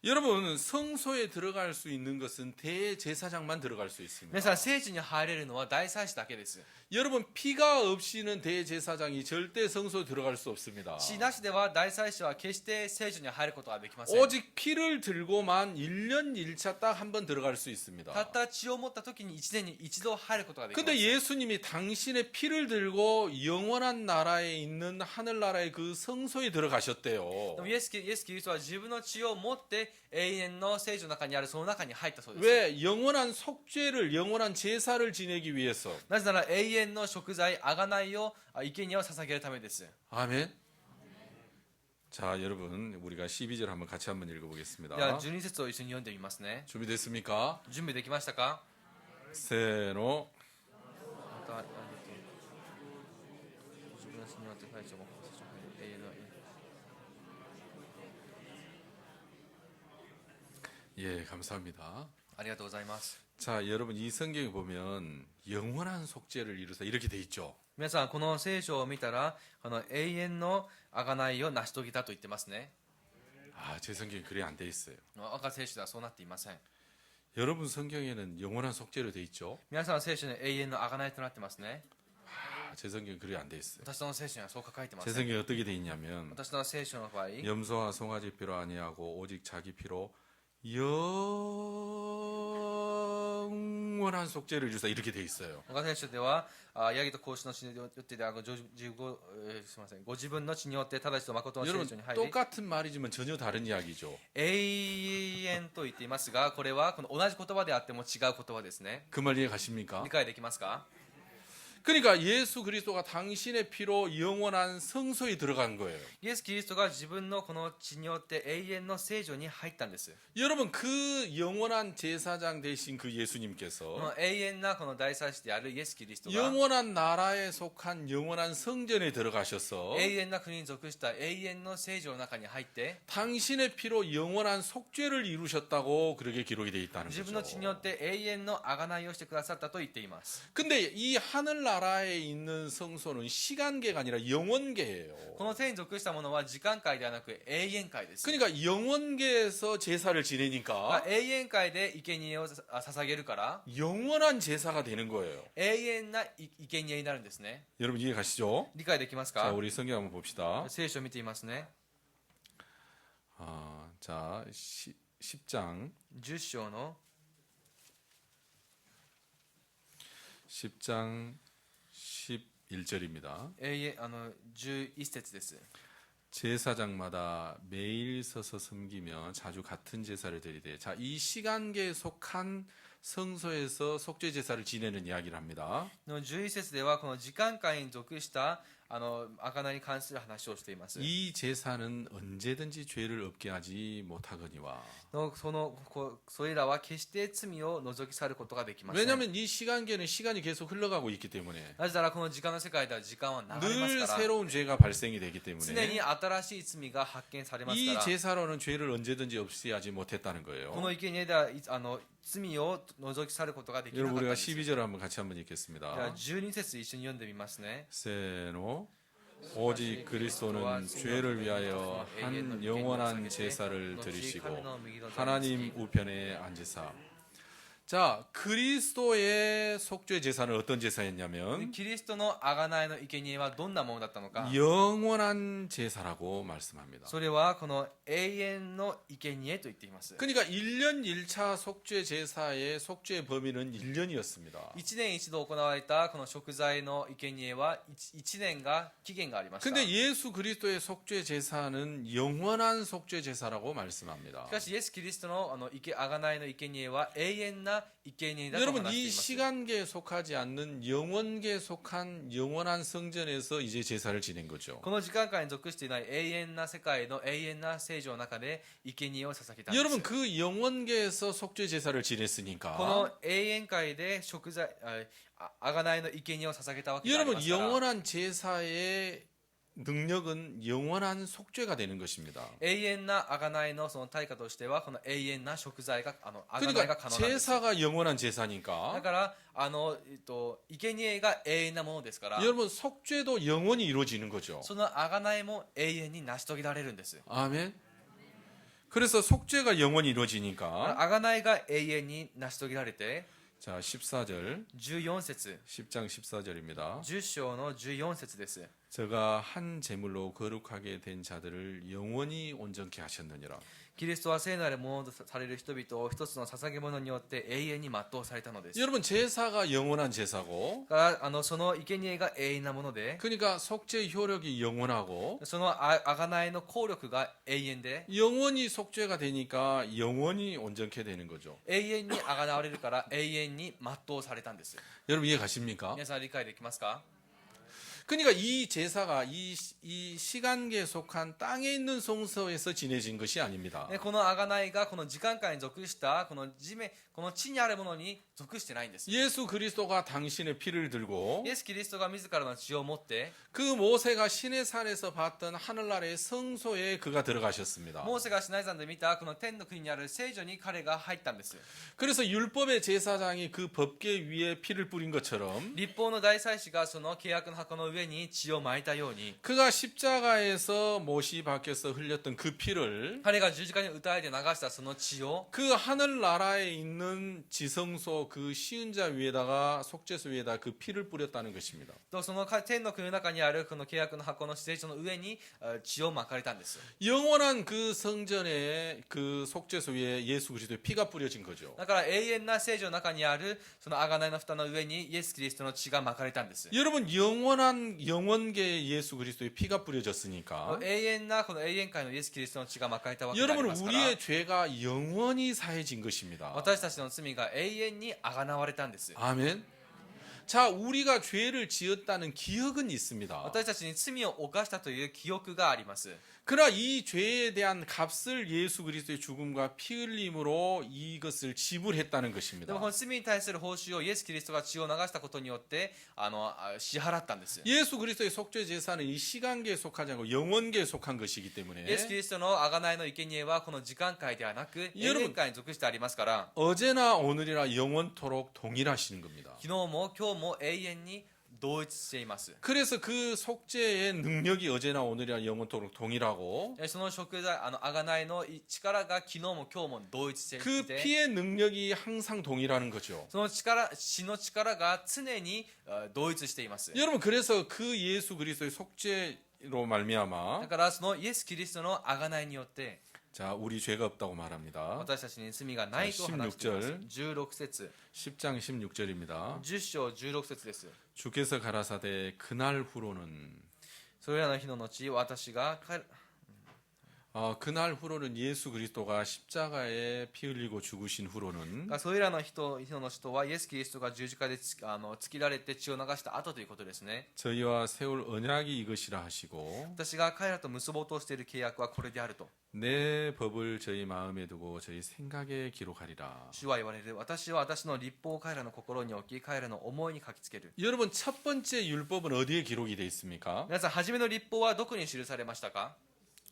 여러분 성소에 들어갈 수 있는 것은 대제사장만 들어갈 수 있습니다. 皆さん聖地に入れるのは大祭司だけです 여러분 피가 없이는 대제사장이 절대 성소에 들어갈 수 없습니다. 血なしでは大祭司は決して聖女に入ることはできません 오직 피를 들고만 1년 1차 딱 한 번 들어갈 수 있습니다. たった血を持った時に1年に一度入ることができます 근데 예수님이 당신의 피를 들고 영원한 나라에 있는 하늘나라의 그 성소에 들어가셨대요. でもイエス・キリストは自分の血を持って永遠の聖女の中にあるその中に入ったそうです 왜 영원한 속죄를 영원한 제사를 지내기 위해서. なぜなら永遠の食材贖いを生贄を捧げるためです 아멘. 자, 여러분 우리가 12절 한번 같이 한번 읽어보겠습니다. では12節を一緒に読んでみますね 준비됐습니까? 準備できましたか 세노. また自分の血によって会長も永遠の 예, 감사합니다. ありがとうございます 자, 여러분 이 성경에 보면 영원한 속죄를 이루사 이렇게 돼 있죠. 皆さんこの聖書を見たらこの永遠の贖いを成し遂げたと言ってますね 아, 제 성경이 그래 안 돼 있어요. 赤聖書ではそうなっていません 여러분 성경에는 영원한 속죄로 돼 있죠? 皆さんの聖書に永遠の贖いとなってますね。 제 성경 그리 안 돼 있어요. 私の聖書にはそう書かれてま 제 す、ね。 성경에 어떻게 돼 있냐면 私の聖書の場合、 염소와 송아지 피로 아니하고 오직 자기 피로 영원한 속죄를 주사 이렇게 돼 있어요. 他の聖書では、ヤギと子牛の血によってで、すみません、ご自分の血によって正しと誠の聖 여러분 書に入り、 똑같은 말이지만 전혀 다른 이야기죠. 永遠と言っていますが、これはこの同じ言葉であっても違う言葉ですね。 그 말 이해 가십니까? 理解できますか？ 그러니까 예수 그리스도가 당신의 피로 영원한 성소에 들어간 거예요. イエス・キリストが自分のこの血によって永遠の聖所に入ったんです。 여러분 그 영원한 제사장 되신 그 こ 예수님께서 の永遠なこの大祭司であるイエス・キリストが 영원한 나라에 속한 영원한 성전에 들어가셔서 永遠な国に属した永遠の聖所の中に入って 당신의 피로 영원한 속죄를 이루셨다고 그렇게 기록이 되어 있다는 自分の血に 거죠. よって永遠の贖いをしてくださったと言っています。 근데 이 하늘나라에 있는 성소는 시간계가 아니라 영원계예요. この天に属したものは時間界ではなく永遠界です。 그러니까 영원계에서 제사를 지내니까 永遠界で生贄を捧げるから 영원한 제사가 되는 거예요. 永遠な生贄になるんですね。 여러분 이해 가시죠? 理解できます 자, か？ 우리 성경 한번 봅시다. 聖書を見ていますね。 자, 10장 10章の 10장 11절입니다. 11節です。 제사장마다 매일 서서 섬기며 자주 같은 제사를 드리되, 자, 이 시간계에 속한 성소에서 속죄 제사를 지내는 이야기를 합니다. の11節ではこの時間界に属した贖いに関する話をしています。 이 제사는 언제든지 죄를 없게 하지 못하거니와. それらは決して罪を除き去ることができません。 왜냐하면 이 시간계는 시간이 계속 흘러가고 있기 때문에 なぜならこの時間の世界では時間は流れます 늘 から、 새로운 죄가 발생이 되기 常 때문에 に新しい罪が発見されます 이 から、 제사로는 죄를 언제든지 없이 하지 못했다는 こ 거예요. の生贄では罪を除き去ることができなか 여러분 ったん 우리가 です。 12절을 한번 같이 한번 では 읽겠습니다. 12節一緒に読んでみますね。 세노 오직 그리스도는 죄를 위하여 한 영원한 제사를 드리시고 하나님 우편에 앉으사. 자, 그리스도의 속죄 제사는 어떤 제사였냐면 キリストの贖いの生贄はどんなものだったのか。 영원한 제사라고 말씀합니다. それはこの永遠の生贄と言っています。 그러니까 1년 1차 속죄 제사의 속죄 범위는 1년이었습니다. 1年1度行われたこの食材の生贄は 1年が期限がありました。 근데 예수 그리스도의 속죄 제사는 영원한 속죄 제사라고 말씀합니다. しかしイエス・キリストの贖いの生贄は永遠な生贄だと 여러분 話してい 이 ます。 시간계에 속하지 않는 영원계에 속한 영원한 성전에서 이제 제사를 지낸 거죠. この時間界に属していない永遠な世界の永遠な聖所の中で生贄を捧げたんです。 여러분 그 영원계에서 속죄 제사를 こ 지냈으니까 の永遠界で贖いの生贄を捧げたわけでありま 여러분 すから、 영원한 제사의 능력은 영원한 속죄가 되는 것입니다. 永遠な贖いのその対価としてはこの永遠な食材が贖いが 그러니까 可能なんです。 제사가 영원한 だ 제사니까 から生贄が永遠なものですから、 여러분 속죄도 영원히 이루어지는 거죠. その贖いも永遠に成し遂げられるんです。 아멘. 그래서 속죄가 영원히 이루어지니까 贖いが永遠に成し遂げられて、 자 14절 14節 10장 14절입니다. 10章の14節です。 저가 한 제물로 거룩하게 된 자들을 영원히 온전케 하셨느니라. キリストは聖なるものとされる人々を一つの捧げ物によって永遠に全うされたのです。 여러분 제사가 영원한 제사고 だからその生贄が永遠なもので、 그러니까 속죄 효력이 영원하고 その贖いの効力が永遠で、 영원히 속죄가 되니까 영원히 온전케 되는 거죠. 永遠に贖われるから永遠に全うされたんです。 여러분 이해 가십니까? 皆さん理解できますか？ 그러니까 이 제사가 이 시간계에 속한 땅에 있는 성소에서 지내진 것이 아닙니다. この贖いがこの時間界に属したこの地にあるものに属してないんです。 예수 그리스도가 당신의 피를 들고 イエス・キリストが自らの血を持って、 그 모세가 시내산에서 봤던 하늘나라의 성소에 그가 들어가셨습니다. モーセがシナイ山で見たこの天の国にある聖所に彼が入ったんです。 그래서 율법의 제사장이 그 법궤 위에 피를 뿌린 것처럼 立法の大祭司がその契約の箱の上上に血をまいたように 그가 십자가에서 못이 박혀서 흘렸던 그 피를 彼が十字架に打たれて流したその血を 그 하늘나라에 있는 지성소 그 시은자 위에다가 속죄소 위에다 그 피를 뿌렸다는 것입니다. とその天の国の中にあるこの契約の箱の聖書の上に血をまかれたんです 영원한 그 성전에 그 속죄소 위에 예수 그리스도의 피가 뿌려진 거죠. だから永遠な聖書の中にあるその贖いの蓋の上にイエス・キリストの血がまかれたんです 여러분 영원한 영원계에 예수 그리스도의 피가 뿌려졌으니까 永遠なこの永遠界のイエス・キリストの血がまかれたわけであり 여러분 ますから 우리의 죄가 영원히 사해진 것입니다. 私たちの罪が永遠にあがなわれたんです 아멘. 자, 우리가 죄를 지었다는 기억은 있습니다. 私たちに罪を犯したという記憶があります 그러나 이 죄에 대한 값을 예수 그리스도의 죽음과 피 흘림으로 이것을 지불했다는 で 것입니다. もこの罪に対する報酬をイエス・キリストが血を流したことによって支払ったんです 예수 그리스도의 속죄 제사는 이 시간계에 속하지 않고 영원계에 속한 것이기 イエス・キ 때문에 リストの贖いの生贄はこの時間界ではなく永遠界に属してありますから 어제나 오늘이나 영원토록 동일하시는 겁니다. 昨日も今日も永遠に同一しています 그래서 그 속죄의 능력이 어제나 오늘이나 영원토록 동일하고 その贖罪贖いの力が昨日も今日も同一してい 그 て 피의 능력이 항상 동일하는 거죠. その力死の力が常に同一しています 여러분 그래서 그 예수 그리스도의 속죄로 말미암아 だからそのイエス・キリストの贖いによって 자 우리 죄가 없다고 말합니다. 私たちに罪がないと話しています16節 10장 16절입니다. 10章16節です 주께서 가라사대 그날 후로는 それらの日の後私が 그날 후로는 예수 그리스도가 십자가에 피 흘리고 죽으신 후로는 それらの日の後とはイエス・キリストが十字架で突きられて血を流した後ということですね 저희와 세울 언약이 이것이라 하시고 私が彼らと結ぼうとしている契約はこれであると 내 법을 저희 마음에 두고 저희 생각에 기록하리라. 主は言われる私は私の律法を彼らの心に置き彼らの思いに書きつける 여러분 첫 번째 율법은 어디에 기록이 되어 있습니까? 皆さん初めの律法はどこに記されましたか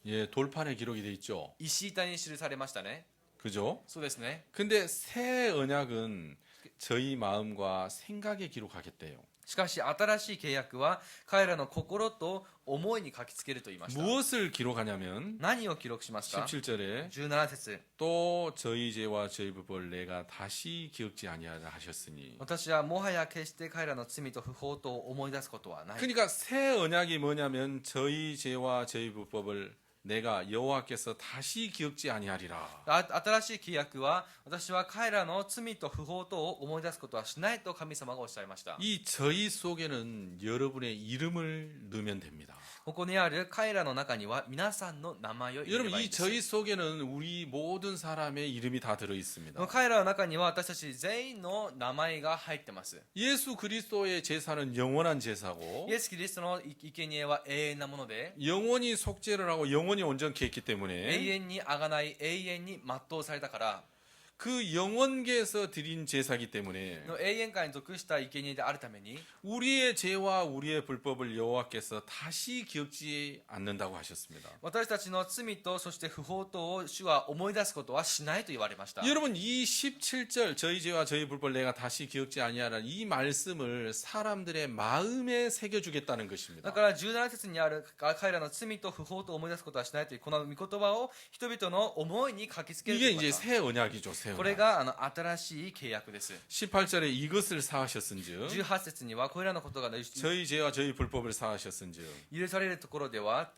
예, 돌판에 기록이 되어 있죠. 石板に記されましたね 그죠? そうですね 근데 새 언약은 저희 마음과 생각에 기록하겠대요. しかし新しい契約は彼らの心と思いに書きつけると言いました 무엇을 기록하냐면 何を記録しますか 17절에 17節 또 저희 죄와 저희 법을 내가 다시 기억지 아니하라 하셨으니 私はもはや決して彼らの罪と不法とを思い出すことはない 그러니까 새 언약이 뭐냐면 저희 죄와 저희 법을 내가 여호와께서 다시 기억지 아니하리라. 新しい契約は私は彼らの罪と不法とを思い出すことはしないと神様がおっしゃいました 이 저희 속에는 여러분의 이름을 넣으면 됩니다. ここにある彼らの中には皆さんの名前を入れれ 여러분 ばいい 이 です 저희 속에는 우리 모든 사람의 이름이 다 들어 있습니다. 彼らの中には私たち全員の名前が入ってます 예수 그리스도의 제사는 영원한 제사고 イエス・キリストの生贄は永遠なもので 영원히 속죄를 하고永遠に 온전케 했기 永 때문에 遠に贖い永遠に全うされたから 그 영원계에서 드린 제사기 때문에 の永遠界に属した生贄であるために 우리의 죄와 우리의 불법을 여호와께서 다시 기억지 않는다고 하셨습니다. 私たちの罪とそして不法とを主は思い出すことはしないと言われました 여러분 이 17절 저희 죄와 저희 불법을 내가 다시 기억지 아니하라 이 말씀을 사람들의 마음에 새겨주겠다는 だ 것입니다. から17節にある彼らの罪と不法と思い出すことはしないというこの御言葉を人々の思いに書きつけると 이게 言いま 이제 した 새 언약이죠. 새 これ 언약. が新しい契約です 18절에 이것을 사하셨은즉 18節にはこれらのことが許 저희 죄와 저희 불법을 사하셨은즉 されるところでは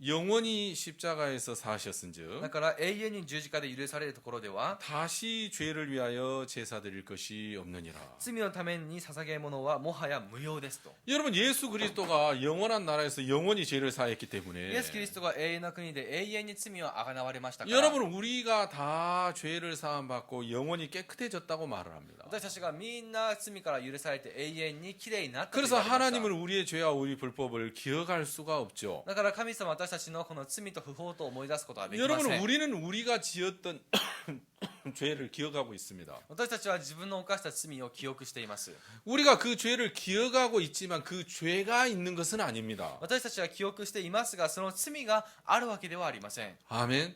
영원히 십자가에서 사하셨은즉 だから永遠に十字架で許されるところでは 다시 죄를 위하여 제사 드릴 것이 없느니라. 罪のために捧げ物はもはや無用ですと 여러분 예수 그리스도가 영원한 나라에서 영원히 죄를 사했기 イ 때문에 エス・キリストが永遠な国で永遠に罪をあがなわれましたから 여러분 우리가 다 죄를 사함 받고 영원히 깨끗해졌다고 말을 합니다. 私たちがみんな罪から許されて永遠にきれいになったと言 그래서 われました 하나님은 우리의 죄와 우리 불법을 기억할 수가 없죠. だから神様は私たちのこの罪と不法と思い出すことはできま 여러분 せん 우리는 우리가 지었던 죄를 기억하고 있습니다. 私たちは自分の犯した罪を記憶しています 우리가 그 죄를 기억하고 있지만 그 죄가 있는 것은 아닙니다. 私たちは記憶していますがその罪があるわけではありません 아멘.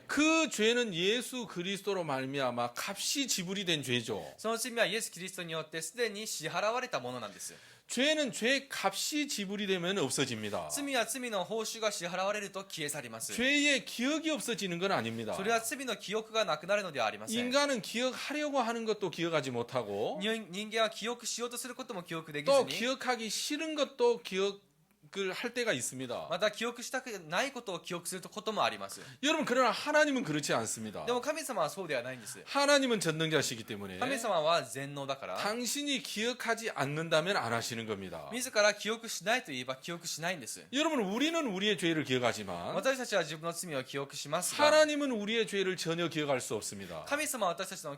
그 죄는 예수 그리스도로 말미암아 값이 지불이 된 죄죠. その罪はイエス・キリストによってすでに支払われたものなんです 죄는 죄 값이 지불이 되면 없어집니다. 罪は罪の報酬が支払われると消え去ります。 죄의 기억이 없어지는 건 아닙니다. それは罪の記憶がなくなるのではありません。 인간은 기억하려고 하는 것도 기억하지 못하고 人間は記憶しようとすることも記憶できず 또 に 기억하기 싫은 것도 기억을 할 때가 있습니다. また記憶したくないことを記憶することもあります。 여러분 그러나 하나님은 그렇지 않습니다. でも神様はそうではないんです。 하나님은 전능자시기 때문에 神様は全能だから 당신이 기억하지 않는다면 안 하시는 겁니다. 自ら記憶しないと言えば記憶しないんです。 여러분 우리는 우리의 죄를 기억하지만 私たちは自分の罪を記憶しますが 하나님은 우리의 죄를 전혀 기억할 수 없습니다. 神様は私たちの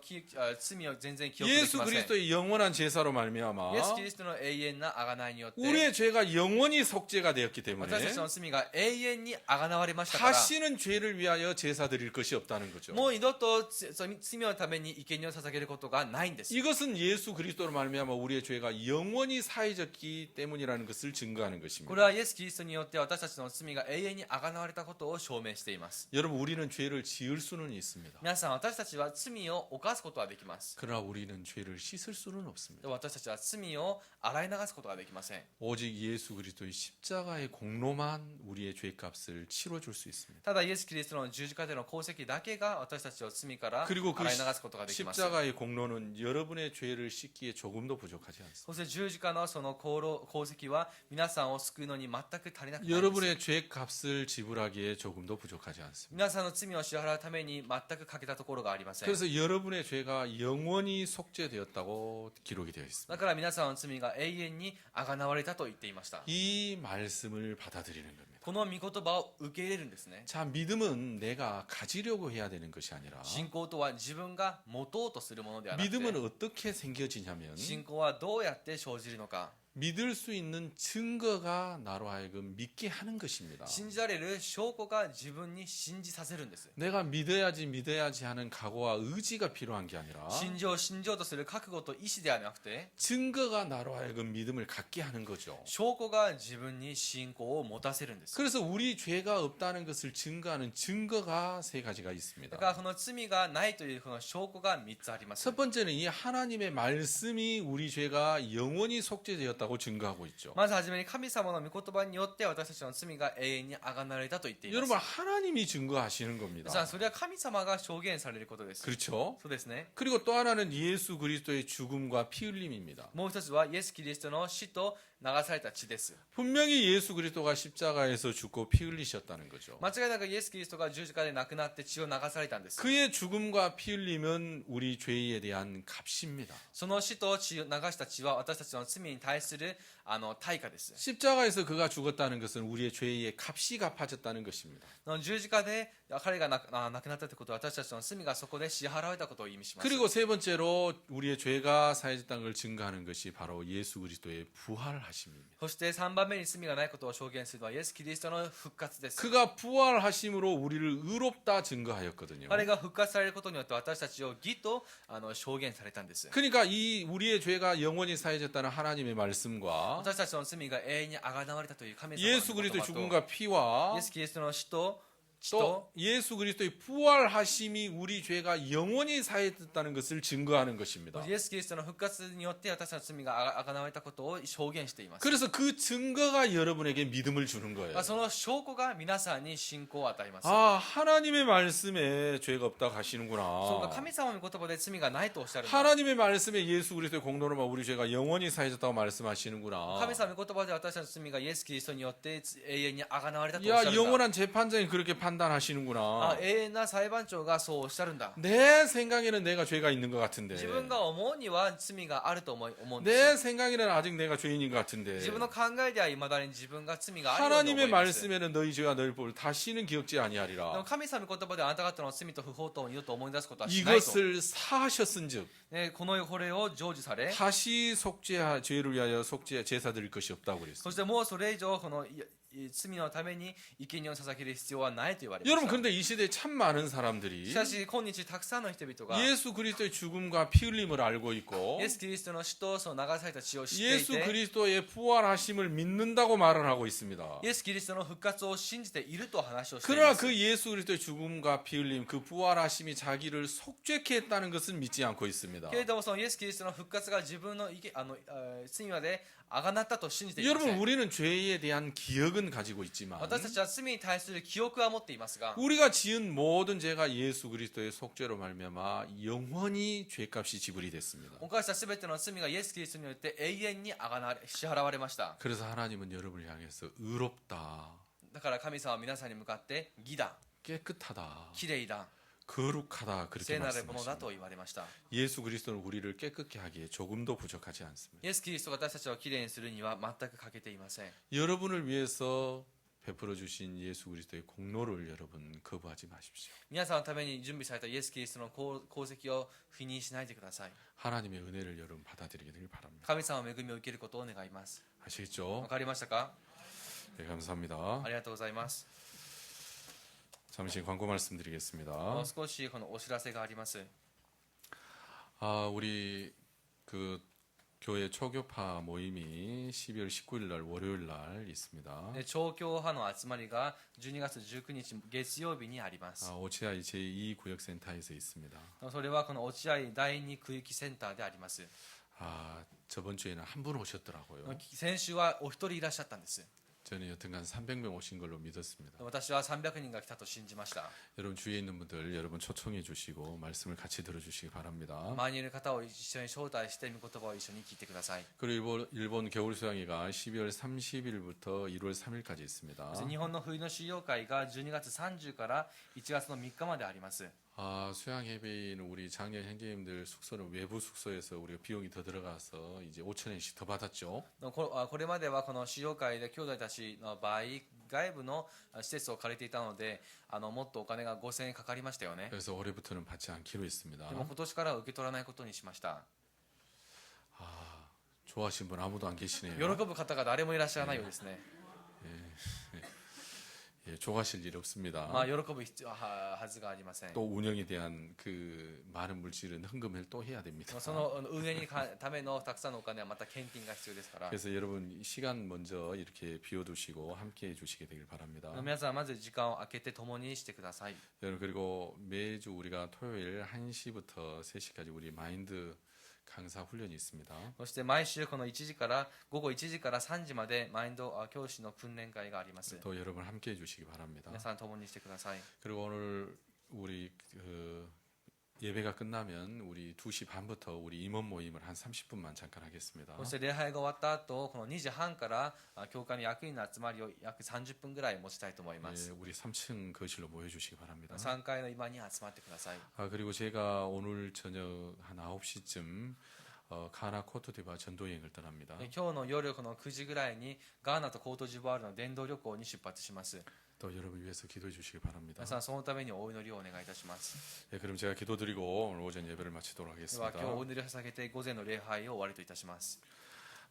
罪を全然記憶でき 예수 ません。イエ 그리스도의 영원한 제사로 말미암아 ス・キリストの永遠な贖いによって 우리의 죄가 영원히 속죄가 되었기 때문에 私たちの罪が永遠に贖われましたから 다시는 죄를 위하여 제사 드릴 것이 없다는 거죠. もう二度と罪のために生贄を捧げることがないんです。 이것은 예수 그리스도로 말미암아 우리의 죄가 영원히 사해졌기 때문이라는 것을 증거하는 これ 것입니다. はイエス・キリストによって私たちの罪が永遠に贖われたことを証明しています。 여러분 우리는 죄를 지을 수는 있습니다. 皆さん、私たちは罪を犯すことはできます。 그러나 우리는 죄를 씻을 수는 없습니다. でも私たちは罪を洗い流すことができません。 오직 예수 그리스도의 십자가의 공로만 우리의 죄값을 치러줄 수 있습니다. ただイエス・キリストの十字架での功績だけが私たちを罪から洗い 그리고 그 流すことができます。 십자가의 공로는 여러분의 죄를 씻기에 조금도 부족하지 않습니다. そして十字架のその功績は皆さんを救うのに全く足りなくないです。 여러분의 죄값을 지불하기에 조금도 부족하지 않습니다. 皆さんの罪を支払うために全く欠けたところがありません。 그래서 여러분의 죄가 영원히 속죄되었다고 기록이 되어 있습니다. だから皆さんの罪が永遠に贖われたと言っていました。 이 말씀을 받아들이는 겁니다. この御言葉を受け入れるんですね。 자, 믿음은 내가 가지려고 해야 되는 것이 아니라 信仰とは自分が持とうとするものではなくて 믿음은 어떻게 생겨지냐면 信仰はどうやって生じるのか 믿을 수 있는 증거가 나로 하여금 믿게 하는 것입니다. 信じられる証拠が自分に信じさせるんです。 내가 믿어야지 하는 각오와 의지가 필요한 게 아니라 信じようとする覚悟と意志ではなくて 증거가 나로 하여금 믿음을 갖게 하는 거죠. 証拠が自分に信仰を持たせるんです。 그래서 우리 죄가 없다는 것을 증거하는 증거가 세 가지가 だ 있습니다. からこの罪がないというこの証拠が3つあります。 첫 번째는 이 하나님의 말씀이 우리 죄가 영원히 속죄되었다고 증거하고 있죠. まずはじめに神様の御言葉によって私たちの罪が永遠に贖われたと言っています。 여러분 하나님이 증거하시는 さあ 겁니다. それは神様が証言されることです。 그렇죠? そうですね。 그리고 또 하나는 예수 그리스도의 죽음과 피 흘림입니다. もう一つはイエス・キリストの死と流された血です。 분명히 예수 그리스도가 십자가에서 죽고 피 흘리셨다는 거죠. 間違いなくイエス・キリストが十字架で亡くなって血を流されたんです。 그의 죽음과 피 흘림은 우리 죄에 대한 값입니다. その死と血を流した血は私たちの罪に対する対価です。 십자가에서 그가 죽었다는 것은 우리의 죄의 값이 갚아졌다는 것입니다. 十字架で彼が亡くなったということは私たちの罪がそこで支払われたことを意味します。 그리고 세 번째로 우리의 죄가 사해졌다는 걸 증거하는 것이 바로 예수 그리스도의 부활하심입니다. そして3番目に罪がないことを証言するのはイエス・キリストの復活です。 그가 부활하심으로 우리를 의롭다 증거하였거든요. 彼が復活されることによって私たちを義と証言されたんです。 그러니까 이 우리의 죄가 영원히 사해졌다는 하나님의 말씀과 私たちの罪が永遠に贖われたという神様の 예수 御言 그리스도의 葉と 죽음과 피와 イエス・キリストの死と血 또 と 예수 그리스도의 부활하심이 우리 죄가 영원히 사해졌다는 것을 증거하는 것입니다. イエス・キリストの復活によって私たちの罪が贖われたことを証言しています。 그래서 그 증거가 여러분에게 믿음을 주는 거예요. その証拠が皆さんに信仰を与えます。 아, 하나님의 말씀에 죄가 없다고 そうか、 하시는구나. 神様の言葉で罪がないとおっしゃるんだ。 하나님의 말씀에 예수 그리스도의 공로로만 우리 죄가 영원히 사해졌다고 말씀하시는구나. 神様の言葉で私たちの罪がイエス・キリストによって永遠に贖われたとおっしゃ 야, るんだ。 영원한 재판장이 그렇게 판단하시는구나. 永遠な裁判長がそうおっしゃるんだ。 내 생각에는 내가 죄가 있는 것 같은데. 自分が思うには罪があると思うんで 내 す。 생각에는 아직 내가 죄인인 것 같은데. 自分の考えではいまだに自分が罪があるように思 하나님의 います。 말씀에는 너희 죄와 너희 법을 다시는 기억지 でも 아니하리라. 神様の言葉であなた方の罪と不法と二度と思い出すことはしないと。 이것을 사하셨은즉 これを成就され、 다시 속죄 죄를 위하여 속죄 제사 드릴 것이 없다고 そ 그랬어요. してもうそれ以上この罪のために生贄を捧げる必要はないと言われま 여러분 した。 그런데 이 시대에 참 많은 사람들이 しかし今日たくさんの人々が 예수 그리스도의 죽음과 피 흘림을 알고 있고 イエス・キリストの死とその流された血を知ってい 예수 て、 그리스도의 부활하심을 믿는다고 말을 하고 있습니다. イエス・キリストの復活を信じていると話をしてい 그러나 ます。 그 예수 그리스도의 죽음과 피 흘림, 그 부활하심이 자기를 속죄케 했다는 것은 믿지 않고 있습니다. けれどもそのイエス・キリストの復活が自分の罪まであがなったと信じていませ 여러분 ん。 우리는 죄에 대한 기억은 가지고 있지만 私たちは罪に対する記憶は持っていますが、 우리가 지은 모든 죄가 예수 그리스도의 속죄로 말미암아 영원히 죄값이 지불이 됐습니다. 犯したすべての罪がイエス・キリストによって永遠にあがな支払われました。 그래서 하나님은 여러분을 향해서 의롭다, だから神様は皆さんに向かって義だ、 깨끗하다, きれいだ、 거룩하다 그렇게 聖なるものだ 말씀하십니다. と言われました。 예수 그리스도는 우리를 깨끗게 하기에 조금도 부족하지 않습니다. イエス・キリストが私たちをきれいにするには全く欠けていません。 여러분을 위해서 베풀어 주신 예수 그리스도의 공로를 여러분 거부하지 마십시오. 皆さんのために準備されたイエス・キリストの功績を否認しないでください。 하나님의 은혜를 여러분 받아들이게 되길 바랍니다. 神様の恵みを受けることを願います。 아시겠죠? わかりましたか？ 네, 감사합니다. ありがとうございます。 잠시 광고 말씀드리겠습니다. もう少しこのお知らせがあります。 우리 그 교회 초교파 모임이 12월 19일 날 월요일 날 있습니다. で調教派の集まりが12月19日月曜日にあります。 오치아이 제2구역센터에서 있습니다. それはこの落合第二区域センターであります。 저번 주에는 한 분 오셨더라고요. 先週はお一人いらっしゃったんです。 저는 여튼간 300명 오신 걸로 믿었습니다. 私は300人が来たと信じました。 여러분 주위에 있는 분들 여러분 초청해 주시고 말씀을 같이 들어주시기 바랍니다. 周りにいる方を一緒に招待して御言葉を一緒に聞いてください。 그리고 일본 겨울 수양회가 12월 30일부터 1월 3일까지 있습니다. 日本の冬の修行会が12月30から1月の3日まであります。 수양 예배는 우리 장년 형제님들 숙소는 외부 숙소에서 우리가 비용이 더 들어가서 이제 5,000엔씩 더 받았죠. これまではこの修行会で兄弟たちの場合外部の施設を借りていたのでもっとお金が5000円かかりましたよね。 그래서 올해부터는 받지 않기로 で 했습니다. も今年からは受け取らないことにしました。 좋아하신 분 아무도 안 喜 계시네요. ぶ方が誰もいらっしゃらないようですね。 예, 좋아하실 일 없습니다. まあ喜ぶ必要はずがありません。 또 운영에 대한 그 많은 물질은 헌금을 또 해야 됩니다. その運営にためのたくさんのお金はまた献金が必要ですから。 그래서 여러분 시간 먼저 이렇게 비워두시고 함께 해주시게 되길 바랍니다. 皆さんまず時間を空けて共にしてください。 여러분 그리고 매주 우리가 토요일 1시부터 3시까지 우리 마인드 강사 훈련이 있습니다. そして毎週この1時から午後1時から3時までマインド教師の訓練会があります。 또 여러분 함께 해주시기 바랍니다. 皆さん共にしてください。 그리고 오늘 우리 예배가 끝나면 우리 2시 반부터 우리 임원 모임을 한 30분만 잠깐 하겠습니다. そして礼拝が終わった後この2時半から教会の役員の集まりを約30分ぐらい持ちたいと思いま 예, す。 우리 3층 거실로 모여주시기 바랍니다. 3階の今に集まってください。 그리고 제가 오늘 저녁 한 9시쯤 가나 코트디바 전도 여행을 떠납니다. 今日の夜この9時ぐらいにガーナとコートジボワールの伝道旅行に出発します。 또 여러분 위해서 기도해 주시기 바랍니다. 皆さんそのためにお祈りをお願いいたします。 예, 그럼 제가 기도드리고 오늘 오전 예배를 마치도록 では 하겠습니다. 今日お祈りを捧げて午前の礼拝を終わりといたします。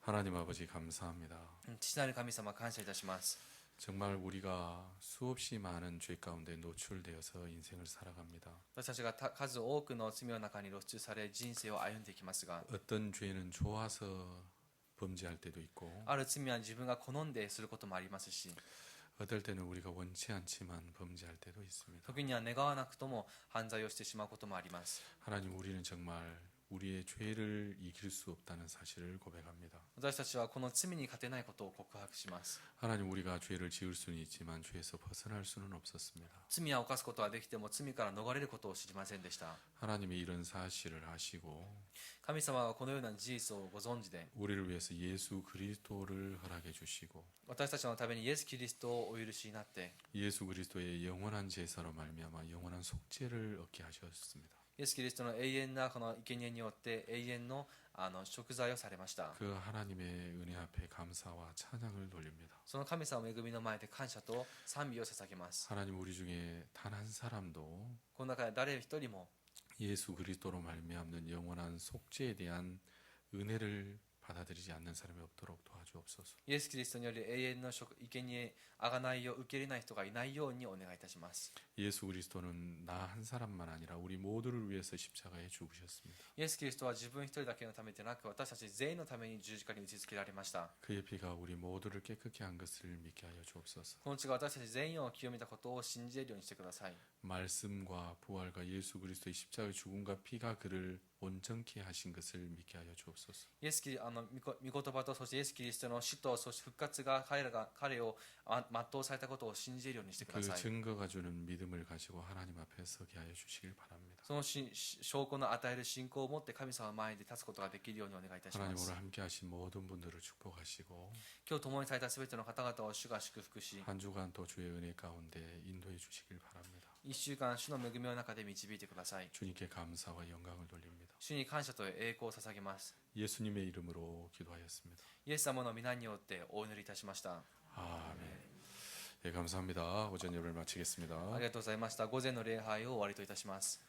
하나님 아버지 감사합니다. 父なる神様感謝いたします。 정말 우리가 수없이 많은 죄 가운데 노출되어서 인생을 살아갑니다. 私たちが数多くの罪の中に露出され人生を歩んでいきますが、 어떤 죄는 좋아서 범죄할 때도 있고 ある罪は自分が好んですることもありますし、 어떨 때는 우리가 원치 않지만 범죄할 때도 있습니다. 時には願わなくとも犯罪をしてしまうこともあります。 하나님 우리는 정말 우리의 죄를 이길 수 없다는 사실을 고백합니다. 私たちはこの罪に勝てないことを告白します。 하나님 우리가 죄를 지을 수는 있지만 죄에서 벗어날 수는 없었습니다. 罪は犯すことはできても罪から逃れることを知りませんでした。 하나님이 이런 사실을 아시고 神様はこのような事実をご存知で、 우리를 위해서 예수 그리스도를 허락해 주시고 私たちのためにイエス・キリストをお許しになって、 예수 그리스도의 영원한 제사로 말미암아 영원한 속죄를 얻게 하셨습니다. イエス・キリストの永遠なこの生贄によって永遠の贖罪をされました。 그 하나님의 은혜 앞에 감사와 찬양을 돌립니다. その神様の恵みの前で感謝と賛美を捧げます。 하나님 우리 중에 단 한 사람도 この中で誰一人も 예수 그리스도로 말미암는 영원한 속죄에 대한 은혜를 받아들이지 않는 사람이 없도록 도와주옵소서. イエス・キリストにより永遠の生贄贖いを受け入れない人がいないようにお願いいたします。 예수 그리스도는 나 한 사람만 아니라 우리 모두를 위해서 십자가에 죽으셨습니다. イエス・キリストは自分一人だけのためでなく私たち全員のために十字架に打ち付けられました。 그의 피가 우리 모두를 깨끗게 한 것을 믿게 하여 주옵소서. この血が私たち全員を清めたことを信じれるようにしてください。 말씀과 부활과 예수 그리스도의 십자가의 죽음과 피가 그를 온전케 하신 것을 믿게 하여 주옵소서. イエスキリ御言葉とそしてイエス・キリストの死とそして復活が彼を全うされたことを信じるようにしてくだ 그 さい。 증거가 주는 믿음을 가지고 하나님 앞에 서게 하여 주시길 바랍니다. その証拠の与える信仰を持って神様の前で立つことができるようにお願いいたしま 하나님 す。 오늘 함께 하신 모든 분들을 축복하시고 今日共にされたすべての方々を主が祝福し、 한 주간 또 주의 은혜 가운데 인도해 주시길 바랍니다. 1週間主の恵みの中で導いてください。 주님께 감사와 영광을 돌립니다. 主に感謝と栄光を捧げます。 예수님의 이름으로 기도하였습니다. イエス様の皆によってお祈りいたしました。 아멘. 예, 감사합니다. 오전 예배를 あ 마치겠습니다. りがとうございました。午前の礼拝を終わりといたします。